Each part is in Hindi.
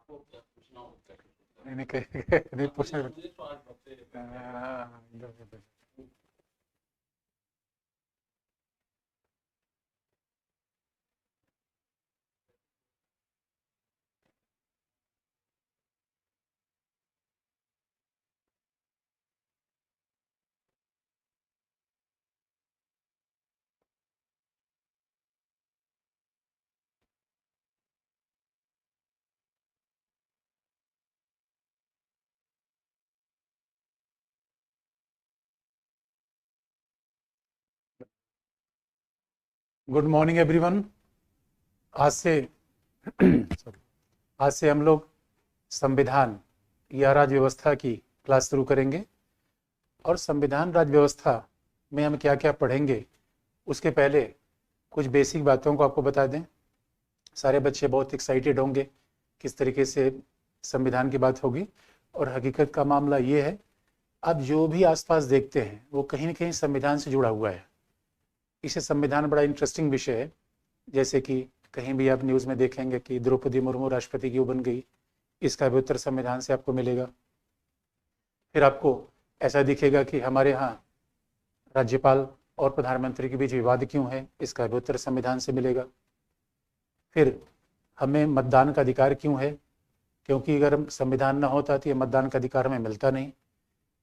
नहीं नहीं नहीं पूछना। एकदम। Good morning everyone. आज से sorry, आज से हम लोग संविधान या राज्य व्यवस्था की क्लास शुरू करेंगे। और संविधान राज्य व्यवस्था में हम क्या क्या पढ़ेंगे उसके पहले कुछ बेसिक बातों को आपको बता दें। सारे बच्चे बहुत एक्साइटेड होंगे किस तरीके से संविधान की बात होगी। और हकीकत का मामला ये है, आप जो भी आसपास देखते हैं वो कहीं ना कहीं संविधान से जुड़ा हुआ है। इसे संविधान बड़ा इंटरेस्टिंग विषय है। जैसे कि कहीं भी आप न्यूज़ में देखेंगे कि द्रौपदी मुर्मू राष्ट्रपति क्यों बन गई, इसका भी उत्तर संविधान से आपको मिलेगा। फिर आपको ऐसा दिखेगा कि हमारे यहाँ राज्यपाल और प्रधानमंत्री के बीच विवाद क्यों है, इसका भी उत्तर संविधान से मिलेगा। फिर हमें मतदान का अधिकार क्यों है, क्योंकि अगर संविधान न होता तो ये मतदान का अधिकार हमें मिलता नहीं।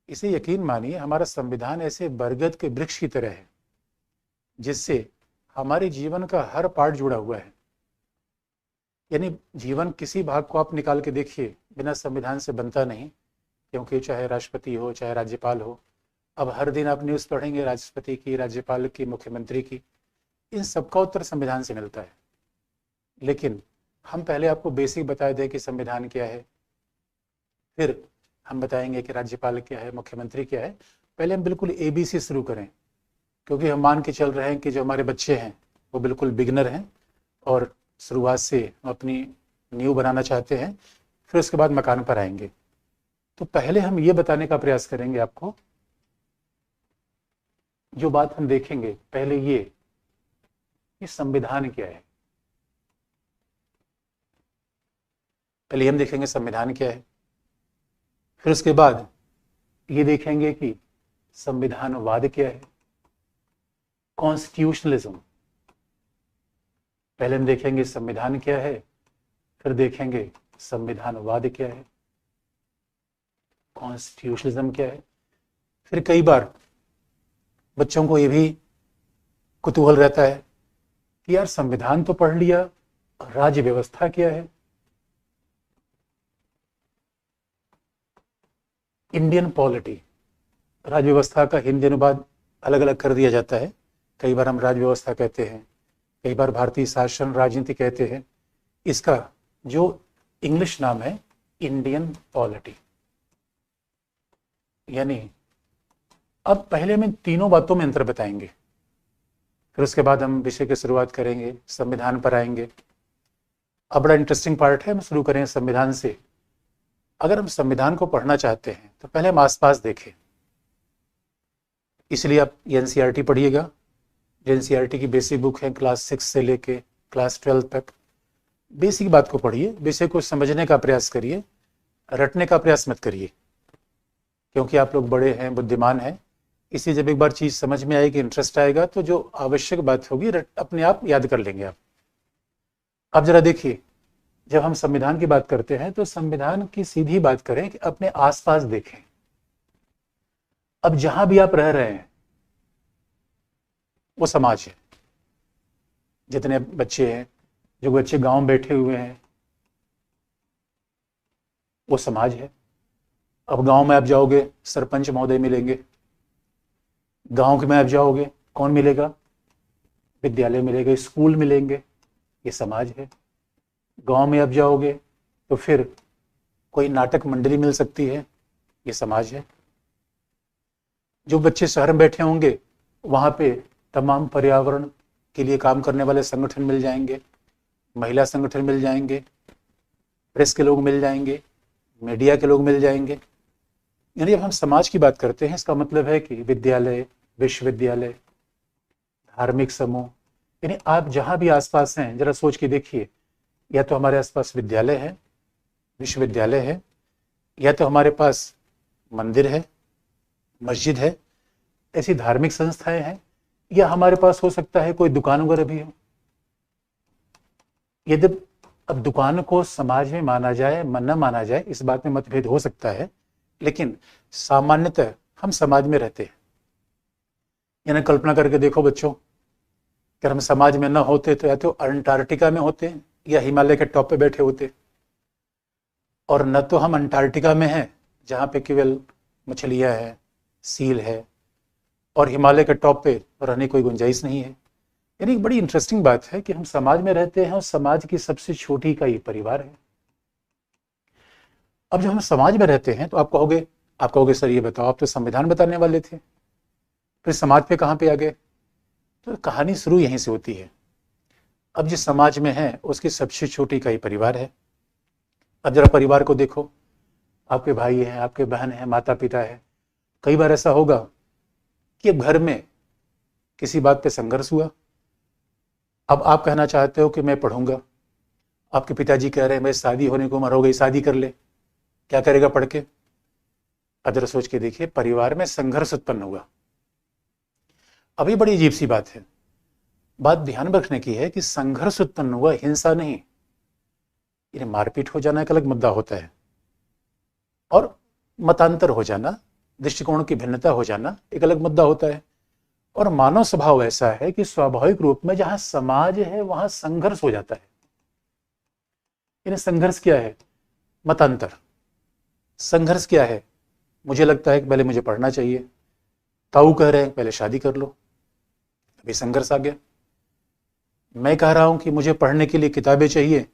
इसे यकीन मानिए, हमारा संविधान ऐसे बरगद के वृक्ष की तरह है जिससे हमारे जीवन का हर पार्ट जुड़ा हुआ है। यानी जीवन किसी भाग को आप निकाल के देखिए, बिना संविधान से बनता नहीं। क्योंकि चाहे राष्ट्रपति हो चाहे राज्यपाल हो, अब हर दिन आप न्यूज़ पढ़ेंगे राष्ट्रपति की, राज्यपाल की, मुख्यमंत्री की, इन सबका उत्तर संविधान से मिलता है। लेकिन हम पहले आपको बेसिक बता दें कि संविधान क्या है, फिर हम बताएंगे कि राज्यपाल क्या है, मुख्यमंत्री क्या है। पहले हम बिल्कुल ABC शुरू करें, क्योंकि हम मान के चल रहे हैं कि जो हमारे बच्चे हैं वो बिल्कुल बिगनर हैं और शुरुआत से अपनी नींव बनाना चाहते हैं। फिर उसके बाद मकान पर आएंगे। तो पहले हम ये बताने का प्रयास करेंगे आपको, जो बात हम देखेंगे पहले ये कि संविधान क्या है। पहले हम देखेंगे संविधान क्या है, फिर उसके बाद ये देखेंगे कि संविधानवाद क्या है, कॉन्स्टिट्यूशनलिज्म। पहले हम देखेंगे संविधान क्या है, फिर देखेंगे संविधानवाद क्या है, कॉन्स्टिट्यूशनलिज्म क्या है। फिर कई बार बच्चों को ये भी कुतूहल रहता है कि यार संविधान तो पढ़ लिया, राज्य व्यवस्था क्या है। इंडियन पॉलिटी, राज्य व्यवस्था का हिंदी अनुवाद अलग अलग कर दिया जाता है। कई बार हम राज्य व्यवस्था कहते हैं, कई बार भारतीय शासन राजनीति कहते हैं। इसका जो इंग्लिश नाम है इंडियन पॉलिटी। यानी अब पहले हम इन तीनों बातों में अंतर बताएंगे, फिर उसके बाद हम विषय की शुरुआत करेंगे, संविधान पर आएंगे। अब बड़ा इंटरेस्टिंग पार्ट है, हम शुरू करें संविधान से। अगर हम संविधान को पढ़ना चाहते हैं तो पहले हम आसपास देखें। इसलिए आप NCERT पढ़िएगा। NCERT की बेसिक बुक है, क्लास 6 से लेके क्लास 12 तक। बेसिक बात को पढ़िए, विषय को समझने का प्रयास करिए, रटने का प्रयास मत करिए, क्योंकि आप लोग बड़े हैं, बुद्धिमान हैं। इसी जब एक बार चीज़ समझ में आएगी, इंटरेस्ट आएगा, तो जो आवश्यक बात होगी अपने आप याद कर लेंगे आप। अब जरा देखिए, जब हम संविधान की बात करते हैं तो संविधान की सीधी बात करें कि अपने आसपास देखें। अब जहां भी आप रह रहे हैं वो समाज है। जितने बच्चे हैं, जो बच्चे गांव में बैठे हुए हैं, वो समाज है। अब गांव में आप जाओगे, सरपंच महोदय मिलेंगे। गांव के में आप जाओगे, कौन मिलेगा? विद्यालय मिलेगा, स्कूल मिलेंगे, ये समाज है। गांव में आप जाओगे तो फिर कोई नाटक मंडली मिल सकती है, ये समाज है। जो बच्चे शहर में बैठे होंगे वहां पे तमाम पर्यावरण के लिए काम करने वाले संगठन मिल जाएंगे, महिला संगठन मिल जाएंगे, प्रेस के लोग मिल जाएंगे, मीडिया के लोग मिल जाएंगे। यानी जब हम समाज की बात करते हैं, इसका मतलब है कि विद्यालय, विश्वविद्यालय, धार्मिक समूह। यानी आप जहां भी आसपास हैं, जरा सोच के देखिए, या तो हमारे आसपास विद्यालय है, विश्वविद्यालय है, या तो हमारे पास मंदिर है, मस्जिद है, ऐसी धार्मिक संस्थाएं हैं, या हमारे पास हो सकता है कोई दुकान वगैरह भी हो। यदि अब दुकान को समाज में माना जाए न माना जाए, इस बात में मतभेद हो सकता है, लेकिन सामान्यतः हम समाज में रहते हैं। यानी कल्पना करके देखो बच्चों, अगर हम समाज में न होते तो या तो अंटार्कटिका में होते या हिमालय के टॉप पे बैठे होते, और न तो हम अंटार्कटिका में हैं जहाँ पे केवल मछलियाँ हैं, सील है, और हिमालय के टॉप पे रहने कोई गुंजाइश नहीं है। यानी बड़ी इंटरेस्टिंग बात है कि हम समाज में रहते हैं और समाज की सबसे छोटी इकाई परिवार है। अब जब हम समाज में रहते हैं तो आप कहोगे सर ये बताओ, आप तो संविधान बताने वाले थे, फिर समाज पे कहाँ पे आ गए? तो कहानी शुरू यहीं से होती है। अब जिस समाज में है उसकी सबसे छोटी इकाई परिवार है। अब जरा परिवार को देखो, आपके भाई हैं, आपके बहन हैं, माता पिता है। कई बार ऐसा होगा कि अब घर में किसी बात पे संघर्ष हुआ। अब आप कहना चाहते हो कि मैं पढ़ूंगा, आपके पिताजी कह रहे हैं मैं शादी होने को उम्र हो गई, शादी कर ले, क्या करेगा पढ़ के? अब जरा सोच के देखिए, परिवार में संघर्ष उत्पन्न हुआ। अभी बड़ी अजीब सी बात है, बात ध्यान रखने की है कि संघर्ष उत्पन्न हुआ, हिंसा नहीं। यानी मारपीट हो जाना एक अलग मुद्दा होता है, और मतांतर हो जाना, दृष्टिकोण की भिन्नता हो जाना एक अलग मुद्दा होता है। और मानव स्वभाव ऐसा है कि स्वाभाविक रूप में जहां समाज है वहां संघर्ष हो जाता है। यानी संघर्ष क्या है? मतांतर। संघर्ष क्या है? मुझे लगता है कि पहले मुझे पढ़ना चाहिए, ताऊ कह रहे हैं पहले शादी कर लो, अभी संघर्ष आ गया। मैं कह रहा हूं कि मुझे पढ़ने के लिए किताबें चाहिए,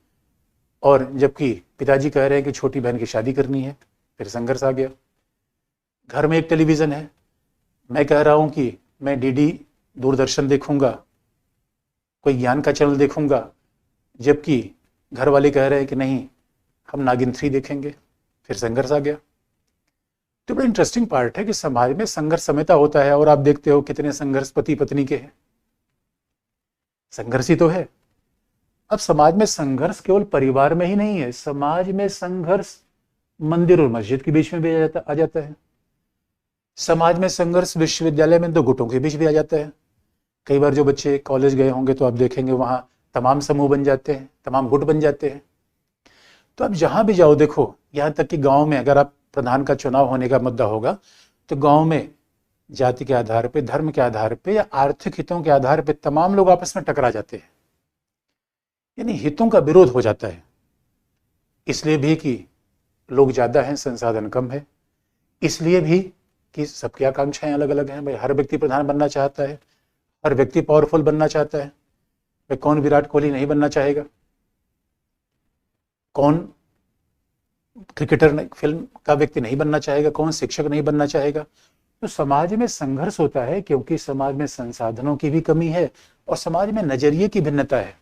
और जबकि पिताजी कह रहे हैं कि छोटी बहन की शादी करनी है, फिर संघर्ष आ गया। घर में एक टेलीविज़न है, मैं कह रहा हूं कि मैं डीडी दूरदर्शन देखूंगा, कोई ज्ञान का चैनल देखूंगा, जबकि घर वाले कह रहे हैं कि नहीं हम नागिन 3 देखेंगे, फिर संघर्ष आ गया। तो बड़ा इंटरेस्टिंग पार्ट है कि समाज में संघर्ष समेता होता है, और आप देखते हो कितने संघर्ष पति पत्नी के हैं। संघर्ष ही तो है। अब समाज में संघर्ष केवल परिवार में ही नहीं है, समाज में संघर्ष मंदिर और मस्जिद के बीच में भी आ जाता है। समाज में संघर्ष विश्वविद्यालय में 2 गुटों के बीच भी आ जाता है। कई बार जो बच्चे कॉलेज गए होंगे तो आप देखेंगे वहां तमाम समूह बन जाते हैं, तमाम गुट बन जाते हैं। तो अब जहां भी जाओ देखो, यहाँ तक कि गांव में अगर आप प्रधान का चुनाव होने का मुद्दा होगा तो गांव में जाति के आधार पे, धर्म के आधार पे या आर्थिक हितों के आधार पे तमाम लोग आपस में टकरा जाते हैं। यानी हितों का विरोध हो जाता है। इसलिए भी कि लोग ज्यादा हैं, संसाधन कम है, इसलिए भी कि सबकी आकांक्षाएं अलग अलग हैं। भाई हर व्यक्ति प्रधान बनना चाहता है, हर व्यक्ति पावरफुल बनना चाहता है। भाई कौन विराट कोहली नहीं बनना चाहेगा? कौन क्रिकेटर फिल्म का व्यक्ति नहीं बनना चाहेगा? कौन शिक्षक नहीं बनना चाहेगा? तो समाज में संघर्ष होता है क्योंकि समाज में संसाधनों की भी कमी है और समाज में नजरिए की भिन्नता है।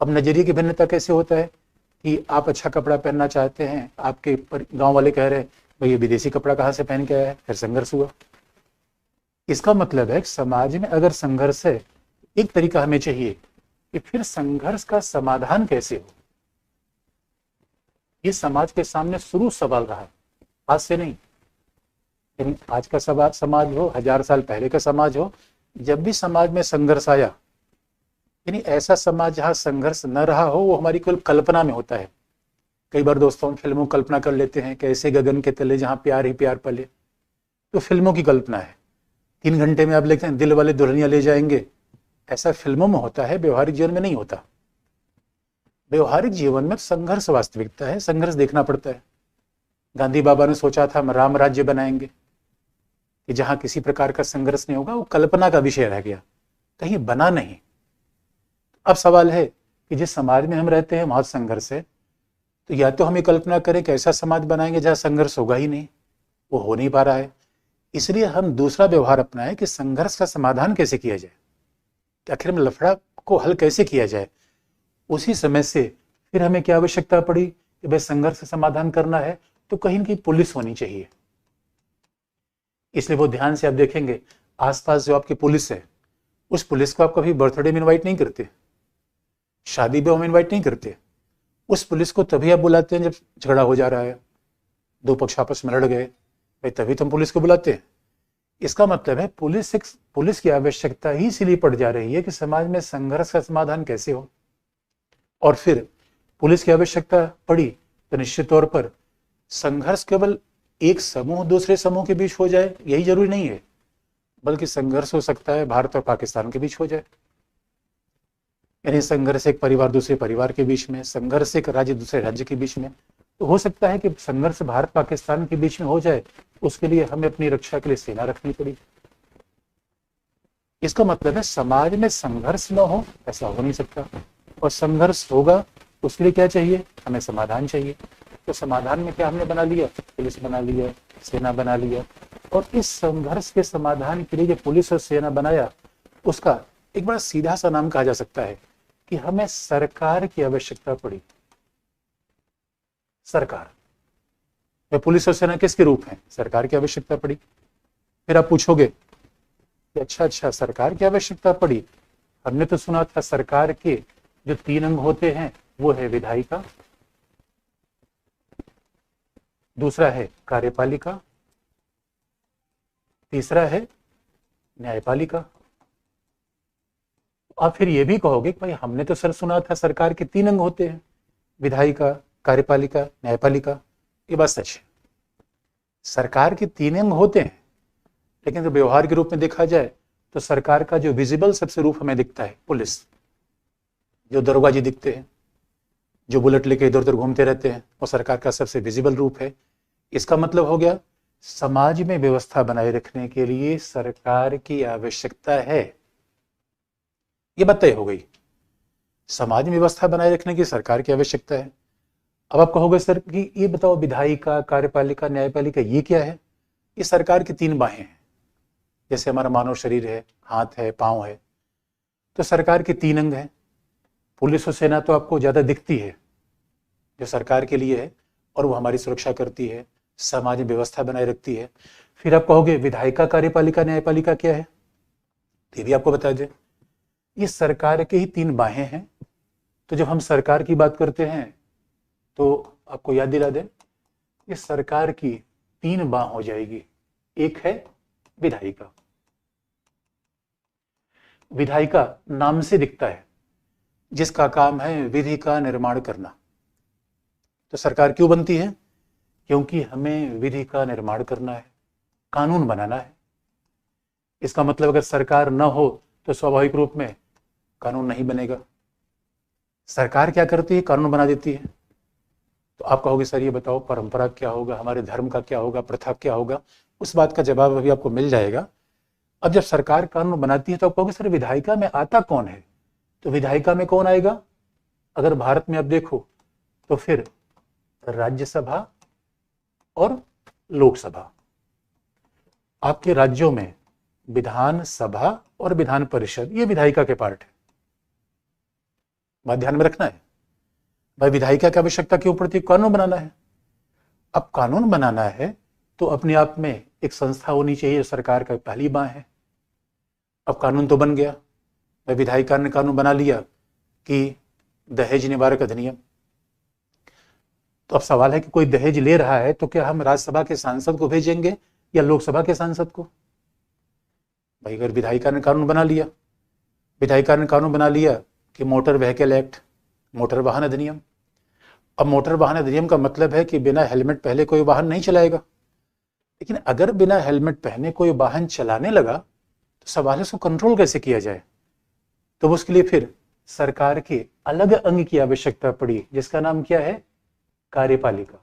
अब नजरिए की भिन्नता कैसे होता है कि आप अच्छा कपड़ा पहनना चाहते हैं, आपके गांव वाले कह रहे हैं भाई ये विदेशी कपड़ा कहाँ से पहन के आया है, फिर संघर्ष हुआ। इसका मतलब है कि समाज में अगर संघर्ष है, एक तरीका हमें चाहिए कि फिर संघर्ष का समाधान कैसे हो। ये समाज के सामने शुरू सवाल रहा है, आज से नहीं। लेकिन आज का समाज हो, 1000 साल पहले का समाज हो, जब भी समाज में संघर्ष आया, यानी ऐसा समाज जहां संघर्ष न रहा हो वो हमारी केवल कल्पना में होता है। कई बार दोस्तों फिल्मों कल्पना कर लेते हैं कैसे गगन के तले जहां प्यार ही प्यार पले, तो फिल्मों की कल्पना है। 3 घंटे में आप लिखते हैं दिल वाले दुल्हनिया ले जाएंगे, ऐसा फिल्मों में होता है, व्यवहारिक जीवन में नहीं होता। व्यवहारिक जीवन में संघर्ष वास्तविकता है, संघर्ष देखना पड़ता है। गांधी बाबा ने सोचा था हम राम राज्य बनाएंगे, कि जहां किसी प्रकार का संघर्ष नहीं होगा, वो कल्पना का विषय रह गया, कहीं बना नहीं। अब सवाल है कि जिस समाज में हम रहते हैं वहां संघर्ष है, तो या तो हम ये कल्पना करें कि ऐसा समाज बनाएंगे जहां संघर्ष होगा ही नहीं, वो हो नहीं पा रहा है। इसलिए हम दूसरा व्यवहार अपनाएं कि संघर्ष का समाधान कैसे किया जाए, कि आखिर में लफड़ा को हल कैसे किया जाए। उसी समय से फिर हमें क्या आवश्यकता पड़ी कि भाई संघर्ष का समाधान करना है तो कहीं न कहीं पुलिस होनी चाहिए। इसलिए वो ध्यान से आप देखेंगे आसपास जो आपकी पुलिस है, उस पुलिस को आप कभी बर्थडे में इन्वाइट नहीं करते, शादी ब्याह में इन्वाइट नहीं करते, उस पुलिस को तभी आप बुलाते हैं जब झगड़ा हो जा रहा है, दो पक्ष आपस में लड़ गए, भाई तभी तो हम पुलिस को बुलाते हैं। इसका मतलब है पुलिस की आवश्यकता ही इसलिए पड़ जा रही है कि समाज में संघर्ष का समाधान कैसे हो। और फिर पुलिस की आवश्यकता पड़ी तो निश्चित तौर पर संघर्ष केवल एक समूह दूसरे समूह के बीच हो जाए यही जरूरी नहीं है, बल्कि संघर्ष हो सकता है भारत और पाकिस्तान के बीच हो जाए, यानी संघर्ष एक परिवार दूसरे परिवार के बीच में, संघर्ष एक राज्य दूसरे राज्य के बीच में। तो हो सकता है कि संघर्ष भारत पाकिस्तान के बीच में हो जाए, उसके लिए हमें अपनी रक्षा के लिए सेना रखनी पड़ी। इसका मतलब है समाज में संघर्ष न हो ऐसा हो नहीं सकता, और संघर्ष होगा उसके लिए क्या चाहिए, हमें समाधान चाहिए। तो समाधान में क्या हमने बना लिया, पुलिस बना लिया, सेना बना लिया। और इस संघर्ष के समाधान के लिए जो पुलिस और सेना बनाया, उसका एक बड़ा सीधा सा नाम कहा जा सकता है कि हमें सरकार की आवश्यकता पड़ी। सरकार, वे पुलिस और सेना किसके रूप हैं, सरकार की आवश्यकता पड़ी। फिर आप पूछोगे कि अच्छा सरकार की आवश्यकता पड़ी, हमने तो सुना था सरकार के जो 3 अंग होते हैं वो है विधायिका, दूसरा है कार्यपालिका, तीसरा है न्यायपालिका। आप फिर ये भी कहोगे कि भाई हमने तो सर सुना था सरकार के 3 अंग होते हैं, विधायिका, कार्यपालिका, न्यायपालिका। ये बात सच है, सरकार के 3 अंग होते हैं, लेकिन जब व्यवहार के रूप में देखा जाए तो सरकार का जो विजिबल सबसे रूप हमें दिखता है पुलिस, जो दरोगा जी दिखते हैं, जो बुलेट लेके इधर उधर घूमते रहते हैं, वो सरकार का सबसे विजिबल रूप है। इसका मतलब हो गया समाज में व्यवस्था बनाए रखने के लिए सरकार की आवश्यकता है, ये बात तय हो गई। समाज में व्यवस्था बनाए रखने की सरकार की आवश्यकता है। अब आप कहोगे सर कि ये बताओ विधायिका, कार्यपालिका, न्यायपालिका ये क्या है? ये सरकार की 3 बाहें हैं। जैसे हमारा मानव शरीर है, हाथ है, पांव है, तो सरकार के 3 अंग हैं। पुलिस और सेना तो आपको ज्यादा दिखती है, जो सरकार के लिए है, और वो हमारी सुरक्षा करती है, समाज में व्यवस्था बनाए रखती है। फिर आप कहोगे विधायिका, कार्यपालिका, न्यायपालिका क्या है? ये भी आपको बता दें, ये सरकार के ही 3 बाहें हैं। तो जब हम सरकार की बात करते हैं तो आपको याद दिला दें, ये सरकार की 3 बाह हो जाएगी। एक है विधायिका। विधायिका नाम से दिखता है, जिसका काम है विधि का निर्माण करना। तो सरकार क्यों बनती है? क्योंकि हमें विधि का निर्माण करना है, कानून बनाना है। इसका मतलब अगर सरकार न हो तो स्वाभाविक रूप में कानून नहीं बनेगा। सरकार क्या करती है? कानून बना देती है। तो आप कहोगे सर ये बताओ परंपरा क्या होगा, हमारे धर्म का क्या होगा, प्रथा क्या होगा? उस बात का जवाब अभी आपको मिल जाएगा। अब जब सरकार कानून बनाती है तो आप कहोगे सर विधायिका में आता कौन है? तो विधायिका में कौन आएगा? अगर भारत में आप देखो तो फिर राज्यसभा और लोकसभा। आपके राज्यों में विधानसभा और विधान परिषद ये विधायिका के पार्ट है। बात ध्यान में रखना है भाई, विधायिका की आवश्यकता क्यों पड़ती है? कानून बनाना है। अब कानून बनाना है तो अपने आप में एक संस्था होनी चाहिए, सरकार का पहली बाह है। अब कानून तो बन गया, भाई विधायिका ने कानून बना लिया कि दहेज निवारक अधिनियम। तो अब सवाल है कि कोई दहेज ले रहा है तो क्या हम राज्यसभा के सांसद को भेजेंगे या लोकसभा के सांसद को? भाई अगर विधायिका ने कानून बना लिया, विधायिका ने कानून बना लिया कि मोटर व्हीकल एक्ट, मोटर वाहन अधिनियम। अब मोटर वाहन अधिनियम का मतलब है कि बिना हेलमेट पहने कोई वाहन नहीं चलाएगा। लेकिन अगर बिना हेलमेट पहने कोई वाहन चलाने लगा तो सवाल है उसको कंट्रोल कैसे किया जाए? तो उसके लिए फिर सरकार के अलग अंग की आवश्यकता पड़ी, जिसका नाम क्या है? कार्यपालिका।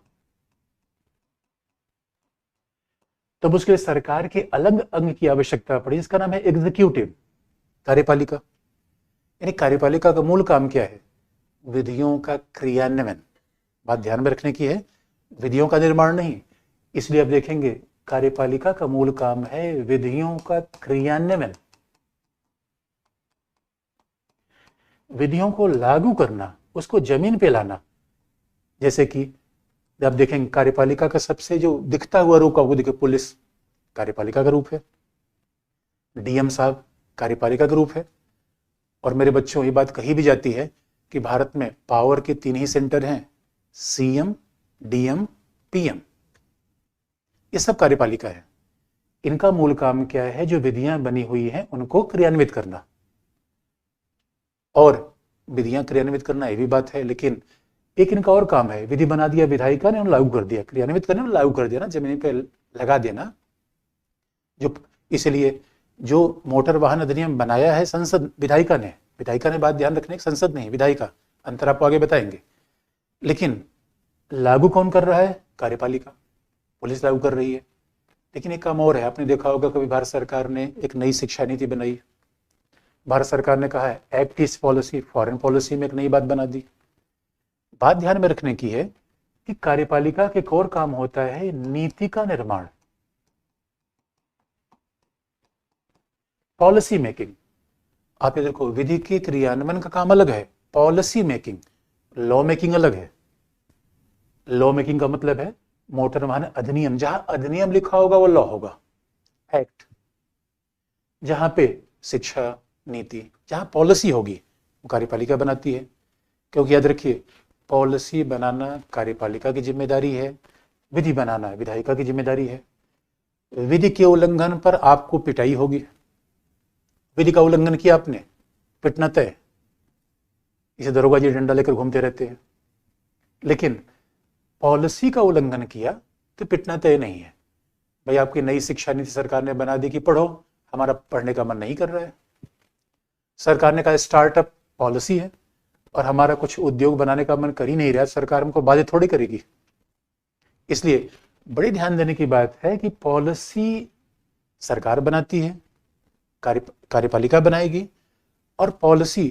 तब उसके लिए सरकार के अलग अंग की आवश्यकता पड़ी, जिसका नाम है एग्जीक्यूटिव, कार्यपालिका। यानी कार्यपालिका का मूल काम क्या है? विधियों का क्रियान्वयन। बात ध्यान में रखने की है, विधियों का निर्माण नहीं। इसलिए आप देखेंगे कार्यपालिका का मूल काम है विधियों का क्रियान्वयन, विधियों को लागू करना, उसको जमीन पे लाना। जैसे कि आप देखेंगे कार्यपालिका का सबसे जो दिखता हुआ रूप आपको दिखे, पुलिस कार्यपालिका का रूप है, डीएम साहब कार्यपालिका का रूप है। और मेरे बच्चों ये बात कही भी जाती है कि भारत में पावर के 3 ही सेंटर हैं, सीएम, डीएम, पीएम। ये सब कार्यपालिका है। इनका मूल काम क्या है? जो विधियां बनी हुई हैं उनको क्रियान्वित करना। और विधियां क्रियान्वित करना ये भी बात है, लेकिन एक इनका और काम है, विधि बना दिया विधायिका ने, लागू कर दिया, क्रियान्वित करने में लागू कर दिया ना, जमीन पे लगा देना। जो इसलिए जो मोटर वाहन अधिनियम बनाया है संसद, विधायिका ने बात ध्यान रखने की, संसद नहीं विधायिका, अंतर आपको आगे बताएंगे। लेकिन लागू कौन कर रहा है? कार्यपालिका, पुलिस लागू कर रही है। लेकिन एक काम और है, आपने देखा होगा कभी भारत सरकार ने एक नई शिक्षा नीति बनाई, भारत सरकार ने कहा है act east policy, foreign policy में एक नई बात बना दी। बात ध्यान में रखने की है कि कार्यपालिका के एक और काम होता है नीति का निर्माण, पॉलिसी मेकिंग। आप ये देखो, विधि के क्रियान्वयन का काम अलग है, पॉलिसी मेकिंग, लॉ मेकिंग अलग है। लॉ मेकिंग का मतलब है मोटर वाहन अधिनियम, जहां अधिनियम लिखा होगा वो लॉ होगा, एक्ट। जहां पे शिक्षा नीति, जहां पॉलिसी होगी वो कार्यपालिका बनाती है। क्योंकि याद रखिए, पॉलिसी बनाना कार्यपालिका की जिम्मेदारी है, विधि बनाना विधायिका की जिम्मेदारी है। विधि के उल्लंघन पर आपको पिटाई होगी। विधि का उल्लंघन किया आपने, पिटना तय। इसे दरोगा जी डंडा लेकर घूमते रहते हैं। लेकिन पॉलिसी का उल्लंघन किया तो पिटना तय नहीं है। भाई आपकी नई शिक्षा नीति सरकार ने बना दी कि पढ़ो, हमारा पढ़ने का मन नहीं कर रहा है। सरकार ने कहा स्टार्टअप पॉलिसी है और हमारा कुछ उद्योग बनाने का मन कर ही नहीं रहा, सरकार हमको बाधित थोड़ी करेगी। इसलिए बड़ी ध्यान देने की बात है कि पॉलिसी सरकार बनाती है, कार्यपालिका बनाएगी, और पॉलिसी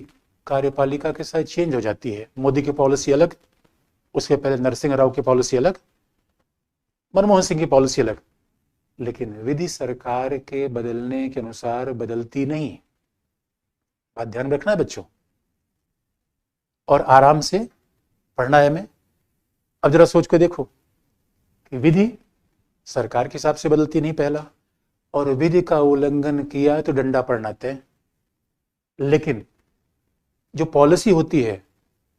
कार्यपालिका के साथ चेंज हो जाती है। मोदी की पॉलिसी अलग, उसके पहले नरसिंह राव की पॉलिसी अलग, मनमोहन सिंह की पॉलिसी अलग। लेकिन विधि सरकार के बदलने के अनुसार बदलती नहीं। बात ध्यान रखना है बच्चों, और आराम से पढ़ना है हमें। अब जरा सोच के देखो कि विधि सरकार के हिसाब से बदलती नहीं पहला, और विधि का उल्लंघन किया तो डंडा पड़ना तय। लेकिन जो पॉलिसी होती है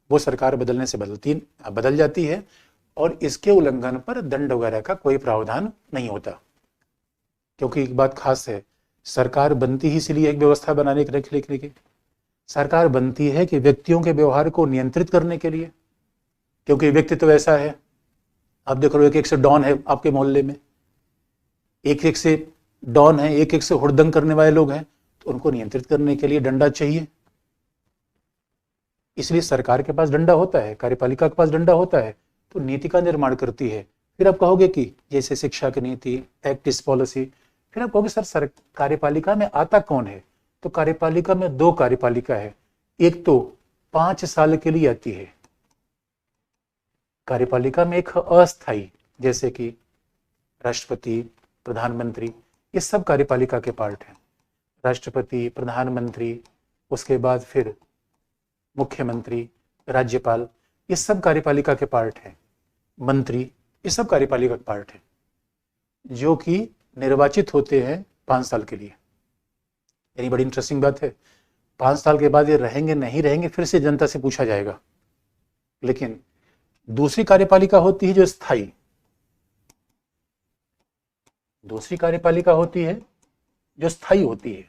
वो सरकार बदलने से बदल जाती है, और इसके उल्लंघन पर दंड वगैरह का कोई प्रावधान नहीं होता। क्योंकि एक बात खास है, सरकार बनती ही इसलिए एक व्यवस्था बनाने के लिए, सरकार बनती है कि व्यक्तियों के व्यवहार को नियंत्रित करने के लिए। क्योंकि व्यक्ति तो ऐसा है, आप देख रहे हो, एक एक से डॉन है आपके मोहल्ले में, एक एक से डॉन है, एक एक से हुड़दंग करने वाले लोग हैं, तो उनको नियंत्रित करने के लिए डंडा चाहिए। इसलिए सरकार के पास डंडा होता है, कार्यपालिका के पास डंडा होता है, तो नीति का निर्माण करती है। फिर आप कहोगे कि जैसे शिक्षा की नीति, एक्ट ईस्ट पॉलिसी, फिर आप कहोगे सर कार्यपालिका में आता कौन है? तो कार्यपालिका में 2 कार्यपालिका है। एक तो 5 साल के लिए आती है कार्यपालिका में, एक अस्थायी, जैसे कि राष्ट्रपति, प्रधानमंत्री, ये सब कार्यपालिका के पार्ट हैं। राष्ट्रपति, प्रधानमंत्री, उसके बाद फिर मुख्यमंत्री, राज्यपाल, ये सब कार्यपालिका के पार्ट हैं। मंत्री, ये सब कार्यपालिका के पार्ट हैं, जो कि निर्वाचित होते हैं 5 साल के लिए। यानी बड़ी इंटरेस्टिंग बात है, 5 साल के बाद ये रहेंगे नहीं रहेंगे फिर से जनता से पूछा जाएगा। लेकिन दूसरी कार्यपालिका होती है जो स्थायी, दूसरी कार्यपालिका होती है जो स्थायी होती है।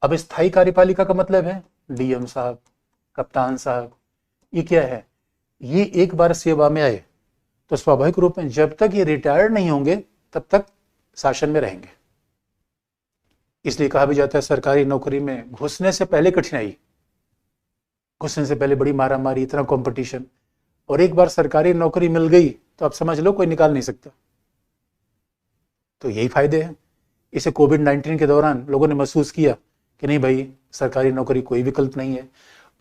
अब स्थायी कार्यपालिका का मतलब है डीएम साहब, कप्तान साहब। ये क्या है? ये एक बार सेवा में आए तो स्वाभाविक रूप में जब तक ये रिटायर्ड नहीं होंगे तब तक शासन में रहेंगे। इसलिए कहा भी जाता है सरकारी नौकरी में घुसने से पहले कठिनाई, घुसने से पहले बड़ी मारामारी, इतना कंपटीशन, और एक बार सरकारी नौकरी मिल गई तो आप समझ लो कोई निकाल नहीं सकता। तो यही फायदे हैं। इसे कोविड-19 के दौरान लोगों ने महसूस किया कि नहीं भाई, सरकारी नौकरी कोई विकल्प नहीं है।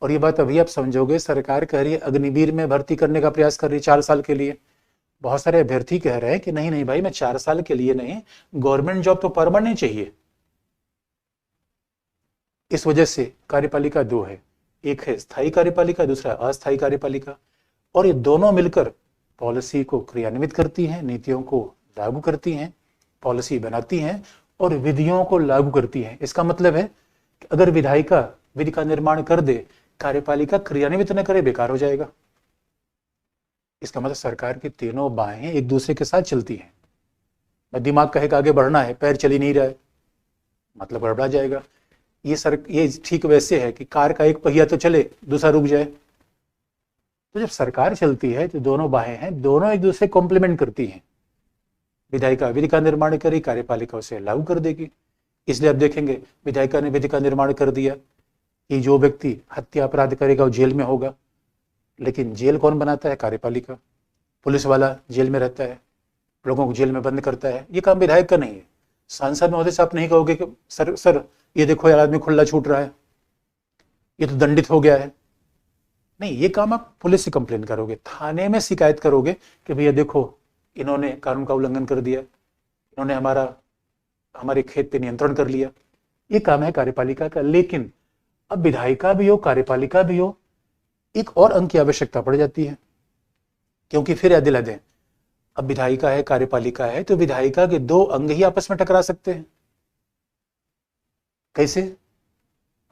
और ये बात अभी आप समझोगे, सरकार कह रही है अग्निवीर में भर्ती करने का प्रयास कर रही है 4 साल के लिए। बहुत सारे अभ्यर्थी कह रहे हैं कि नहीं नहीं भाई, मैं 4 साल के लिए नहीं, गवर्नमेंट जॉब तो परमानेंट चाहिए। इस वजह से कार्यपालिका 2 है, एक है स्थायी कार्यपालिका, दूसरा अस्थायी कार्यपालिका, और ये दोनों मिलकर पॉलिसी को क्रियान्वित करती हैं, नीतियों को लागू करती हैं, पॉलिसी बनाती हैं और विधियों को लागू करती हैं। इसका मतलब है कि अगर विधायिका विधि का निर्माण कर दे, कार्यपालिका क्रियान्वित न करे बेकार हो जाएगा। इसका मतलब सरकार की तीनों बाहें एक दूसरे के साथ चलती हैं। दिमाग कहेगा आगे बढ़ना है, पैर चल ही नहीं रहा है, मतलब गड़बड़ा जाएगा। ये ठीक वैसे है कि कार का एक पहिया तो चले, दूसरा रुक जाए। तो जब सरकार चलती है तो दोनों बाहें हैं, दोनों एक दूसरे कॉम्प्लीमेंट करती हैं। विधायिका विधि का निर्माण करेगी, कार्यपालिका उसे लागू कर देगी। इसलिए आप देखेंगे विधायिका ने विधि का निर्माण कर दिया कि जो व्यक्ति हत्या अपराध करेगा वो जेल में होगा, लेकिन जेल कौन बनाता है? कार्यपालिका। पुलिस वाला जेल में रहता है, लोगों को जेल में बंद करता है। ये काम विधायक का नहीं है। सांसद महोदय से आप नहीं कहोगे कि सर ये देखो यार आदमी खुला छूट रहा है, ये तो दंडित हो गया है। नहीं, ये काम आप पुलिस से कंप्लेन करोगे, थाने में शिकायत करोगे कि भैया देखो इन्होंने कानून का उल्लंघन कर दिया, इन्होंने हमारे खेत पे नियंत्रण कर लिया। ये काम है कार्यपालिका का। लेकिन अब विधायिका भी हो कार्यपालिका भी हो, एक और अंग की आवश्यकता पड़ जाती है, क्योंकि फिर याद दिला दें, अब विधायिका है कार्यपालिका है तो विधायिका के दो अंग ही आपस में टकरा सकते हैं। कैसे?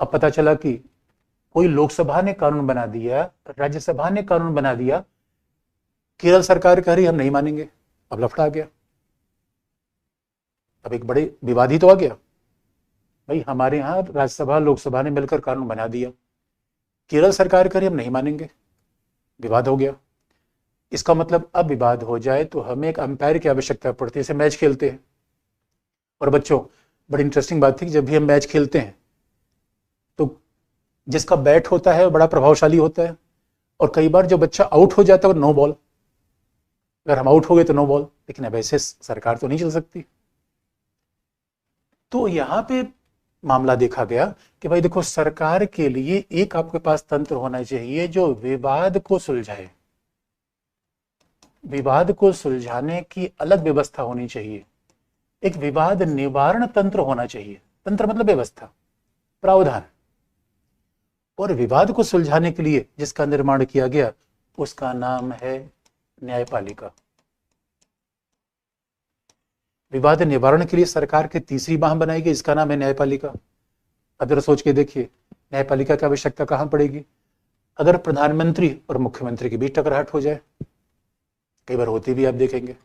अब पता चला कि कोई लोकसभा ने कानून बना दिया, राज्यसभा ने कानून बना दिया, केरल सरकार कह रही हम नहीं मानेंगे, अब लफड़ा आ गया। अब एक बड़े विवाद ही तो आ गया। भाई हमारे यहाँ राज्यसभा लोकसभा ने मिलकर कानून बना दिया, केरल सरकार कह रही हम नहीं मानेंगे, विवाद हो गया। इसका मतलब अब विवाद हो जाए तो हमें एक अंपायर की आवश्यकता पड़ती है। जैसे मैच खेलते हैं, और बच्चों बड़ी इंटरेस्टिंग बात थी कि जब भी हम मैच खेलते हैं तो जिसका बैट होता है वो बड़ा प्रभावशाली होता है, और कई बार जो बच्चा आउट हो जाता है वो नो बॉल, अगर हम आउट हो गए तो नो बॉल। लेकिन अब ऐसे सरकार तो नहीं चल सकती। तो यहां पे मामला देखा गया कि भाई देखो, सरकार के लिए एक आपके पास तंत्र होना चाहिए जो विवाद को सुलझाए। विवाद को सुलझाने की अलग व्यवस्था होनी चाहिए, एक विवाद निवारण तंत्र होना चाहिए। तंत्र मतलब व्यवस्था, प्रावधान। और विवाद को सुलझाने के लिए जिसका निर्माण किया गया उसका नाम है न्यायपालिका। विवाद निवारण के लिए सरकार की तीसरी बाह बनाई गई, इसका नाम है न्यायपालिका। अब जरा सोच के देखिए, न्यायपालिका की आवश्यकता कहां पड़ेगी? अगर प्रधानमंत्री और मुख्यमंत्री के बीच टकराहट हो जाए, कई बार होती भी आप देखेंगे,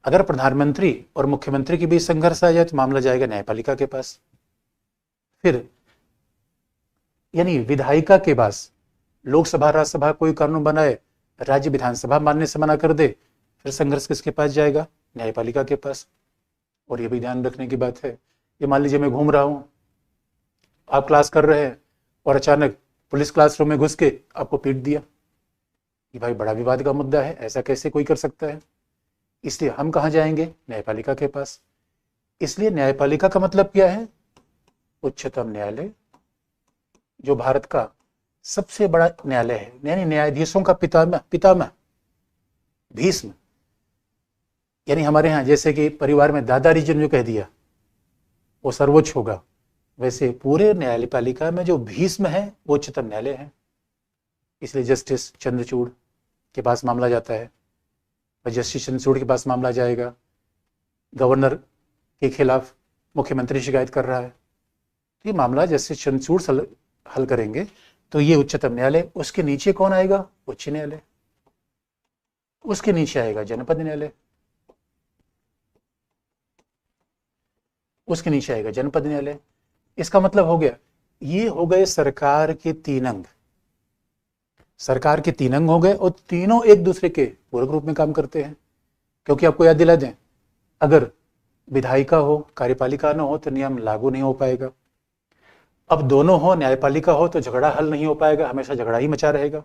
अगर प्रधानमंत्री और मुख्यमंत्री के बीच संघर्ष आ जाए तो मामला जाएगा न्यायपालिका के पास। फिर यानी विधायिका के पास लोकसभा राज्यसभा कोई कानून बनाए, राज्य विधानसभा मानने से मना कर दे, फिर संघर्ष किसके पास जाएगा? न्यायपालिका के पास। और ये भी ध्यान रखने की बात है, ये मान लीजिए मैं घूम रहा हूं, आप क्लास कर रहे हैं और अचानक पुलिस क्लासरूम में घुस के आपको पीट दिया, ये भाई बड़ा विवाद का मुद्दा है, ऐसा कैसे कोई कर सकता है? इसलिए हम कहां जाएंगे? न्यायपालिका के पास। इसलिए न्यायपालिका का मतलब क्या है? उच्चतम न्यायालय, जो भारत का सबसे बड़ा न्यायालय है, यानी न्यायाधीशों का पितामह भीष्म। यानी हमारे यहाँ जैसे कि परिवार में दादा रीजन जो कह दिया वो सर्वोच्च होगा, वैसे पूरे न्यायपालिका में जो भीष्म है वो उच्चतम न्यायालय है। इसलिए जस्टिस चंद्रचूड़ के पास मामला जाता है, जस्टिस चंद्रचूड़ के पास मामला जाएगा। गवर्नर के खिलाफ मुख्यमंत्री शिकायत कर रहा है, तो ये मामला जस्टिस चंद्रचूड़ हल करेंगे, तो ये उच्चतम न्यायालय। उसके नीचे कौन आएगा? उच्च न्यायालय। उसके नीचे आएगा जनपद न्यायालय, उसके नीचे आएगा जनपद न्यायालय। इसका मतलब हो गया, ये हो गए सरकार के तीन अंग। सरकार के तीन अंग हो गए और तीनों एक दूसरे के पूरक रूप में काम करते हैं। क्योंकि आपको याद दिला दें, अगर विधायिका हो कार्यपालिका न हो तो नियम लागू नहीं हो पाएगा। अब दोनों हो, न्यायपालिका हो, तो झगड़ा हल नहीं हो पाएगा, हमेशा झगड़ा ही मचा रहेगा।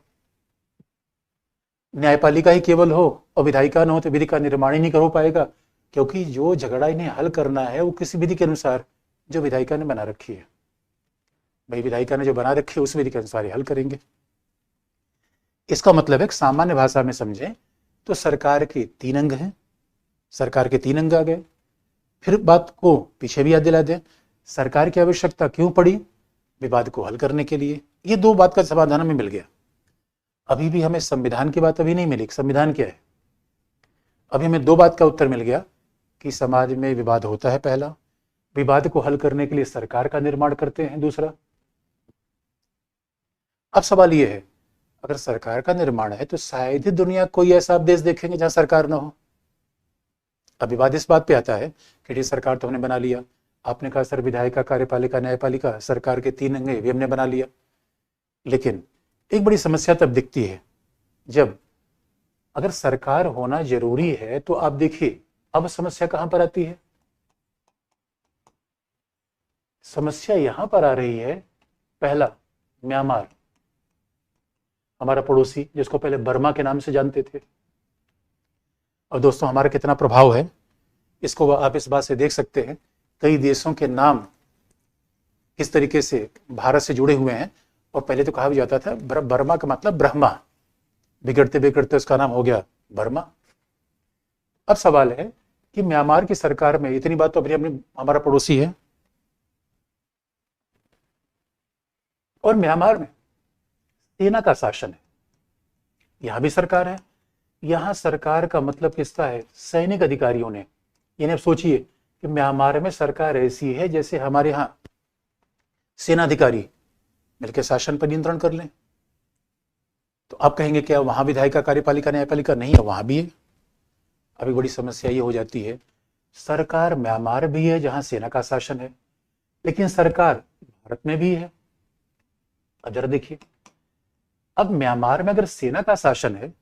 न्यायपालिका ही केवल हो और विधायिका न हो तो विधि का निर्माण ही नहीं हो पाएगा, क्योंकि जो झगड़ा इन्हें हल करना है वो किसी विधि के अनुसार जो विधायिका ने बना रखी है। भाई विधायिका ने जो बना रखी है उस विधि के अनुसार ही हल करेंगे। इसका मतलब है सामान्य भाषा में समझें तो सरकार के तीन अंग हैं, सरकार के तीन अंग आ गए। फिर बात को पीछे भी याद दिला दें, सरकार की आवश्यकता क्यों पड़ी? विवाद को हल करने के लिए। ये दो बात का समाधान हमें मिल गया। अभी भी हमें संविधान की बात अभी नहीं मिली, संविधान क्या है। अभी हमें दो बात का उत्तर मिल गया कि समाज में विवाद होता है, पहला, विवाद को हल करने के लिए सरकार का निर्माण करते हैं, दूसरा, अब सवाल ये है, अगर सरकार का निर्माण है तो शायद ही दुनिया कोई ऐसा आप देश देखेंगे जहां सरकार ना हो। अब विवाद इस बात पे आता है कि ठीक सरकार तो हमने बना लिया, आपने कहा सर विधायिका, कार्यपालिका, न्यायपालिका, सरकार के 3 अंग भी हमने बना लिया, लेकिन एक बड़ी समस्या तब दिखती है जब अगर सरकार होना जरूरी है तो आप देखिए अब समस्या कहां पर आती है। समस्या यहां पर आ रही है, पहला म्यांमार, हमारा पड़ोसी जिसको पहले बर्मा के नाम से जानते थे। और दोस्तों हमारा कितना प्रभाव है इसको आप इस बात से देख सकते हैं, कई देशों के नाम किस तरीके से भारत से जुड़े हुए हैं। और पहले तो कहा भी जाता था बर्मा का मतलब ब्रह्मा, बिगड़ते बिगड़ते उसका नाम हो गया बर्मा। अब सवाल है कि म्यांमार की सरकार में, इतनी बात तो अपनी हमारा पड़ोसी है, और म्यांमार में सेना का शासन है, यहां भी सरकार है। यहां सरकार का मतलब किसका है, सैनिक अधिकारियों ने। यानी आप सोचिए कि म्यांमार में सरकार ऐसी है जैसे हमारे यहां सेना अधिकारी मिलकर शासन पर नियंत्रण कर लें। तो आप कहेंगे क्या वहां विधायिका, कार्यपालिका, न्यायपालिका नहीं है? वहां भी है। अभी बड़ी समस्या ये हो जाती है, सरकार म्यांमार भी है जहां सेना का शासन है, लेकिन सरकार भारत में भी है। अब जरा देखिए, अब म्यांमार में अगर सेना का शासन है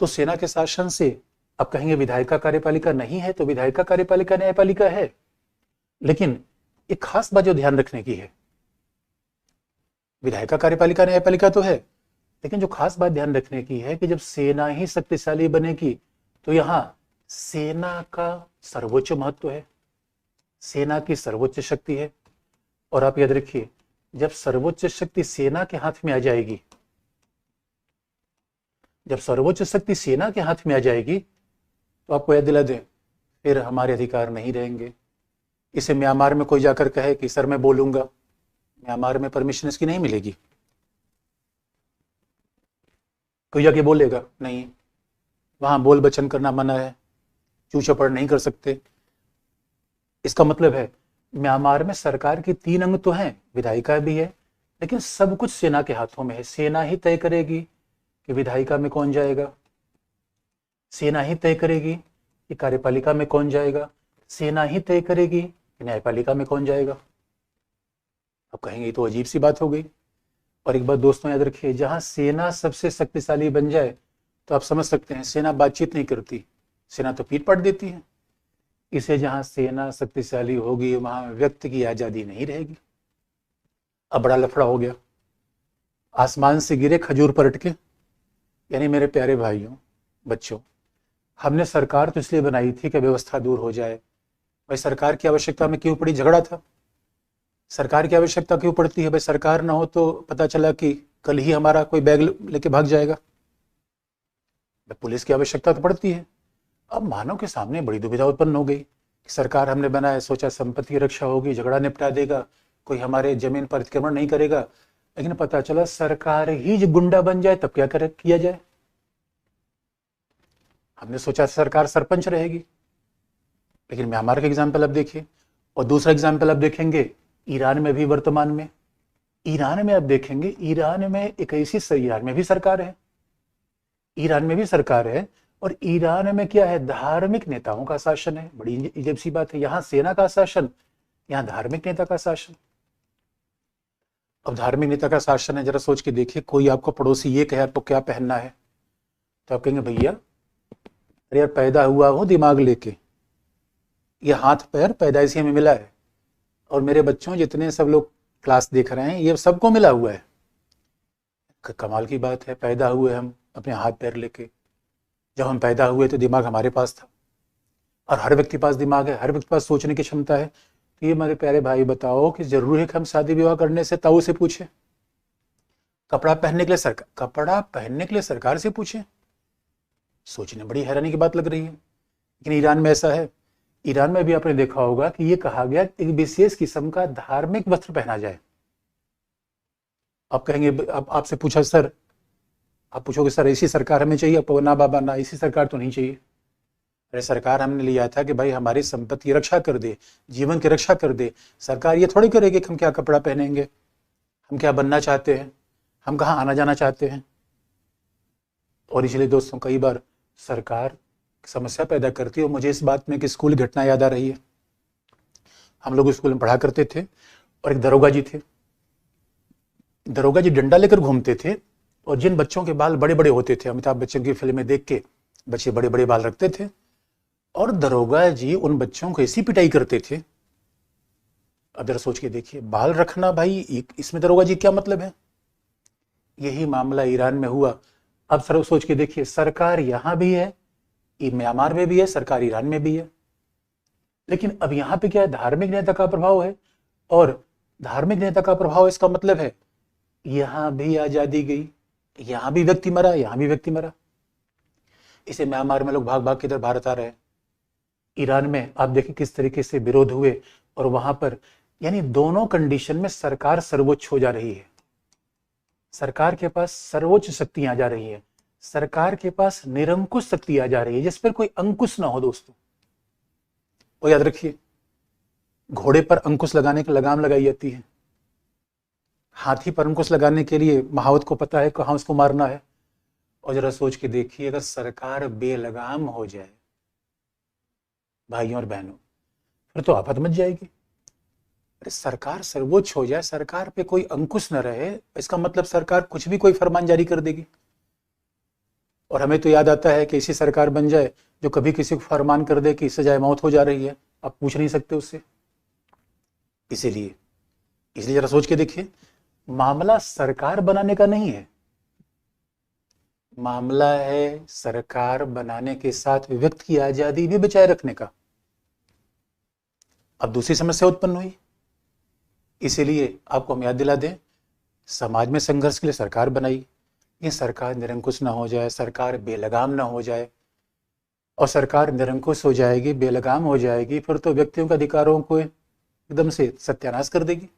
तो सेना के शासन से अब कहेंगे विधायिका, कार्यपालिका नहीं है, तो विधायिका, कार्यपालिका, न्यायपालिका है। लेकिन एक खास बात जो ध्यान रखने की है, विधायिका, कार्यपालिका, न्यायपालिका तो है, लेकिन जो खास बात ध्यान रखने की है कि जब सेना ही शक्तिशाली बनेगी तो यहां सेना का सर्वोच्च महत्व है, सेना की सर्वोच्च शक्ति है। और आप याद रखिए, जब सर्वोच्च शक्ति सेना के हाथ में आ जाएगी, जब सर्वोच्च शक्ति सेना के हाथ में आ जाएगी तो आपको याद दिला दें, फिर हमारे अधिकार नहीं रहेंगे। इसे म्यांमार में कोई जाकर कहे कि सर मैं बोलूंगा, म्यांमार में परमिशन इसकी नहीं मिलेगी। कोई जाके बोलेगा नहीं, वहां बोल बचन करना मना है, चू चपड़ नहीं कर सकते। इसका मतलब है म्यांमार में सरकार की 3 अंग तो हैं, विधायिका भी है, लेकिन सब कुछ सेना के हाथों में है। सेना ही तय करेगी कि विधायिका में कौन जाएगा, सेना ही तय करेगी कि कार्यपालिका में कौन जाएगा, सेना ही तय करेगी कि न्यायपालिका में कौन जाएगा। अब कहेंगे तो अजीब सी बात हो गई। और एक बात दोस्तों याद रखिए, जहां सेना सबसे शक्तिशाली बन जाए तो आप समझ सकते हैं सेना बातचीत नहीं करती, सेना तो पीट पाट देती है। इसे जहां सेना शक्तिशाली होगी वहां व्यक्ति की आजादी नहीं रहेगी। अब बड़ा लफड़ा हो गया, आसमान से गिरे खजूर पलट के। यानी मेरे प्यारे भाइयों, बच्चों, हमने सरकार तो इसलिए बनाई थी कि व्यवस्था दूर हो जाए। भाई सरकार की आवश्यकता में क्यों पड़ी, झगड़ा था। सरकार की आवश्यकता क्यों पड़ती है, भाई सरकार ना हो तो पता चला कि कल ही हमारा कोई बैग लेके भाग जाएगा। पुलिस की आवश्यकता तो पड़ती है। अब मानव के सामने बड़ी दुविधा उत्पन्न हो गई कि सरकार हमने बनाया, सोचा संपत्ति की रक्षा होगी, झगड़ा निपटा देगा, कोई हमारे जमीन पर अतिक्रमण नहीं करेगा, लेकिन पता चला सरकार ही जो गुंडा बन जाए तब क्या किया जाए। हमने सोचा सरकार सरपंच रहेगी, लेकिन म्यांमार का एग्जाम्पल अब देखिए। और दूसरा एग्जाम्पल अब देखेंगे ईरान में भी, वर्तमान में ईरान में आप देखेंगे, ईरान में एक ऐसी, ईरान में भी सरकार है, ईरान में भी सरकार है, और ईरान में क्या है, धार्मिक नेताओं का शासन है। बड़ी अजीब सी बात है, यहां सेना का शासन, यहां धार्मिक नेता का शासन। अब धार्मिक नेता का शासन है, जरा सोच के देखिए, कोई आपको पड़ोसी ये कहे आपको क्या पहनना है तो आप कहेंगे भैया अरे यार पैदा हुआ हो दिमाग लेके, ये हाथ पैर पैदाइशी में मिला है, और मेरे बच्चों जितने सब लोग क्लास देख रहे हैं ये सबको मिला हुआ है। कमाल की बात है, पैदा हुए हम अपने हाथ पैर लेके, जब हम पैदा हुए तो दिमाग हमारे पास था, और हर व्यक्ति पास दिमाग है, हर व्यक्ति पास सोचने की क्षमता है। तो ये मेरे प्यारे भाई बताओ कि जरूरी है कि हम शादी विवाह करने से ताऊ से पूछे, कपड़ा पहनने के लिए सरकार से पूछे? सोचने बड़ी हैरानी की बात लग रही है। लेकिन ईरान में ऐसा है, ईरान में भी आपने देखा होगा कि ये कहा गया एक विशेष किस्म का धार्मिक वस्त्र पहना जाए। आप कहेंगे, अब आपसे पूछा सर, आप पूछोगे सर ऐसी सरकार हमें चाहिए? आपको ना बाबा ना, ऐसी सरकार तो नहीं चाहिए। अरे सरकार हमने लिया था कि भाई हमारी संपत्ति की रक्षा कर दे, जीवन की रक्षा कर दे। सरकार ये थोड़ी करेगी कि हम क्या कपड़ा पहनेंगे, हम क्या बनना चाहते हैं, हम कहाँ आना जाना चाहते हैं। और इसलिए दोस्तों कई बार सरकार समस्या पैदा करती है। और मुझे इस बात में कि स्कूल घटना याद आ रही है। हम लोग स्कूल में पढ़ा करते थे और एक दरोगा जी थे। दरोगा जी डंडा लेकर घूमते थे और जिन बच्चों के बाल बड़े बड़े होते थे, अमिताभ बच्चन की फिल्में देख के बच्चे बड़े बड़े बाल रखते थे, और दरोगा जी उन बच्चों को ऐसी पिटाई करते थे। अब जरा सोच के देखिए, बाल रखना भाई, इसमें दरोगा जी क्या मतलब है। यही मामला ईरान में हुआ। अब सर सोच के देखिए, सरकार यहां भी है, म्यांमार में भी है, सरकार ईरान में भी है, लेकिन अब यहां पे क्या है, धार्मिक नेता का प्रभाव है। और धार्मिक नेता का प्रभाव इसका मतलब है यहां भी आजादी गई, यहां भी व्यक्ति मरा, यहां भी व्यक्ति मरा। इसे म्यांमार में लोग भाग भाग के इधर भारत आ रहे हैं। ईरान में आप देखिए किस तरीके से विरोध हुए, और वहां पर यानी दोनों कंडीशन में सरकार सर्वोच्च हो जा रही है। सरकार के पास सर्वोच्च शक्तियां आ जा रही है, सरकार के पास निरंकुश शक्ति आ जा रही है जिस पर कोई अंकुश ना हो। दोस्तों वो याद रखिए, घोड़े पर अंकुश लगाने की लगाम लगाई जाती है, हाथी पर अंकुश लगाने के लिए महावत को पता है कहां उसको मारना है। और जरा सोच के देखिए, अगर सरकार बेलगाम हो जाए भाइयों और बहनों, फिर तो आफत मच जाएगी। अरे सरकार सर्वोच्च हो जाए, सरकार पे कोई अंकुश न रहे, इसका मतलब सरकार कुछ भी कोई फरमान जारी कर देगी। और हमें तो याद आता है कि ऐसी सरकार बन जाए जो कभी किसी को फरमान कर दे कि सजाए मौत हो जा रही है, आप पूछ नहीं सकते उससे। इसीलिए जरा सोच के देखिए, मामला सरकार बनाने का नहीं है, मामला है सरकार बनाने के साथ व्यक्ति की आजादी भी बचाए रखने का। अब दूसरी समस्या उत्पन्न हुई। इसीलिए आपको हम याद दिला दें, समाज में संघर्ष के लिए सरकार बनाई, ये सरकार निरंकुश ना हो जाए, सरकार बेलगाम ना हो जाए। और सरकार निरंकुश हो जाएगी, बेलगाम हो जाएगी, फिर तो व्यक्तियों के अधिकारों को एकदम से सत्यानाश कर देगी।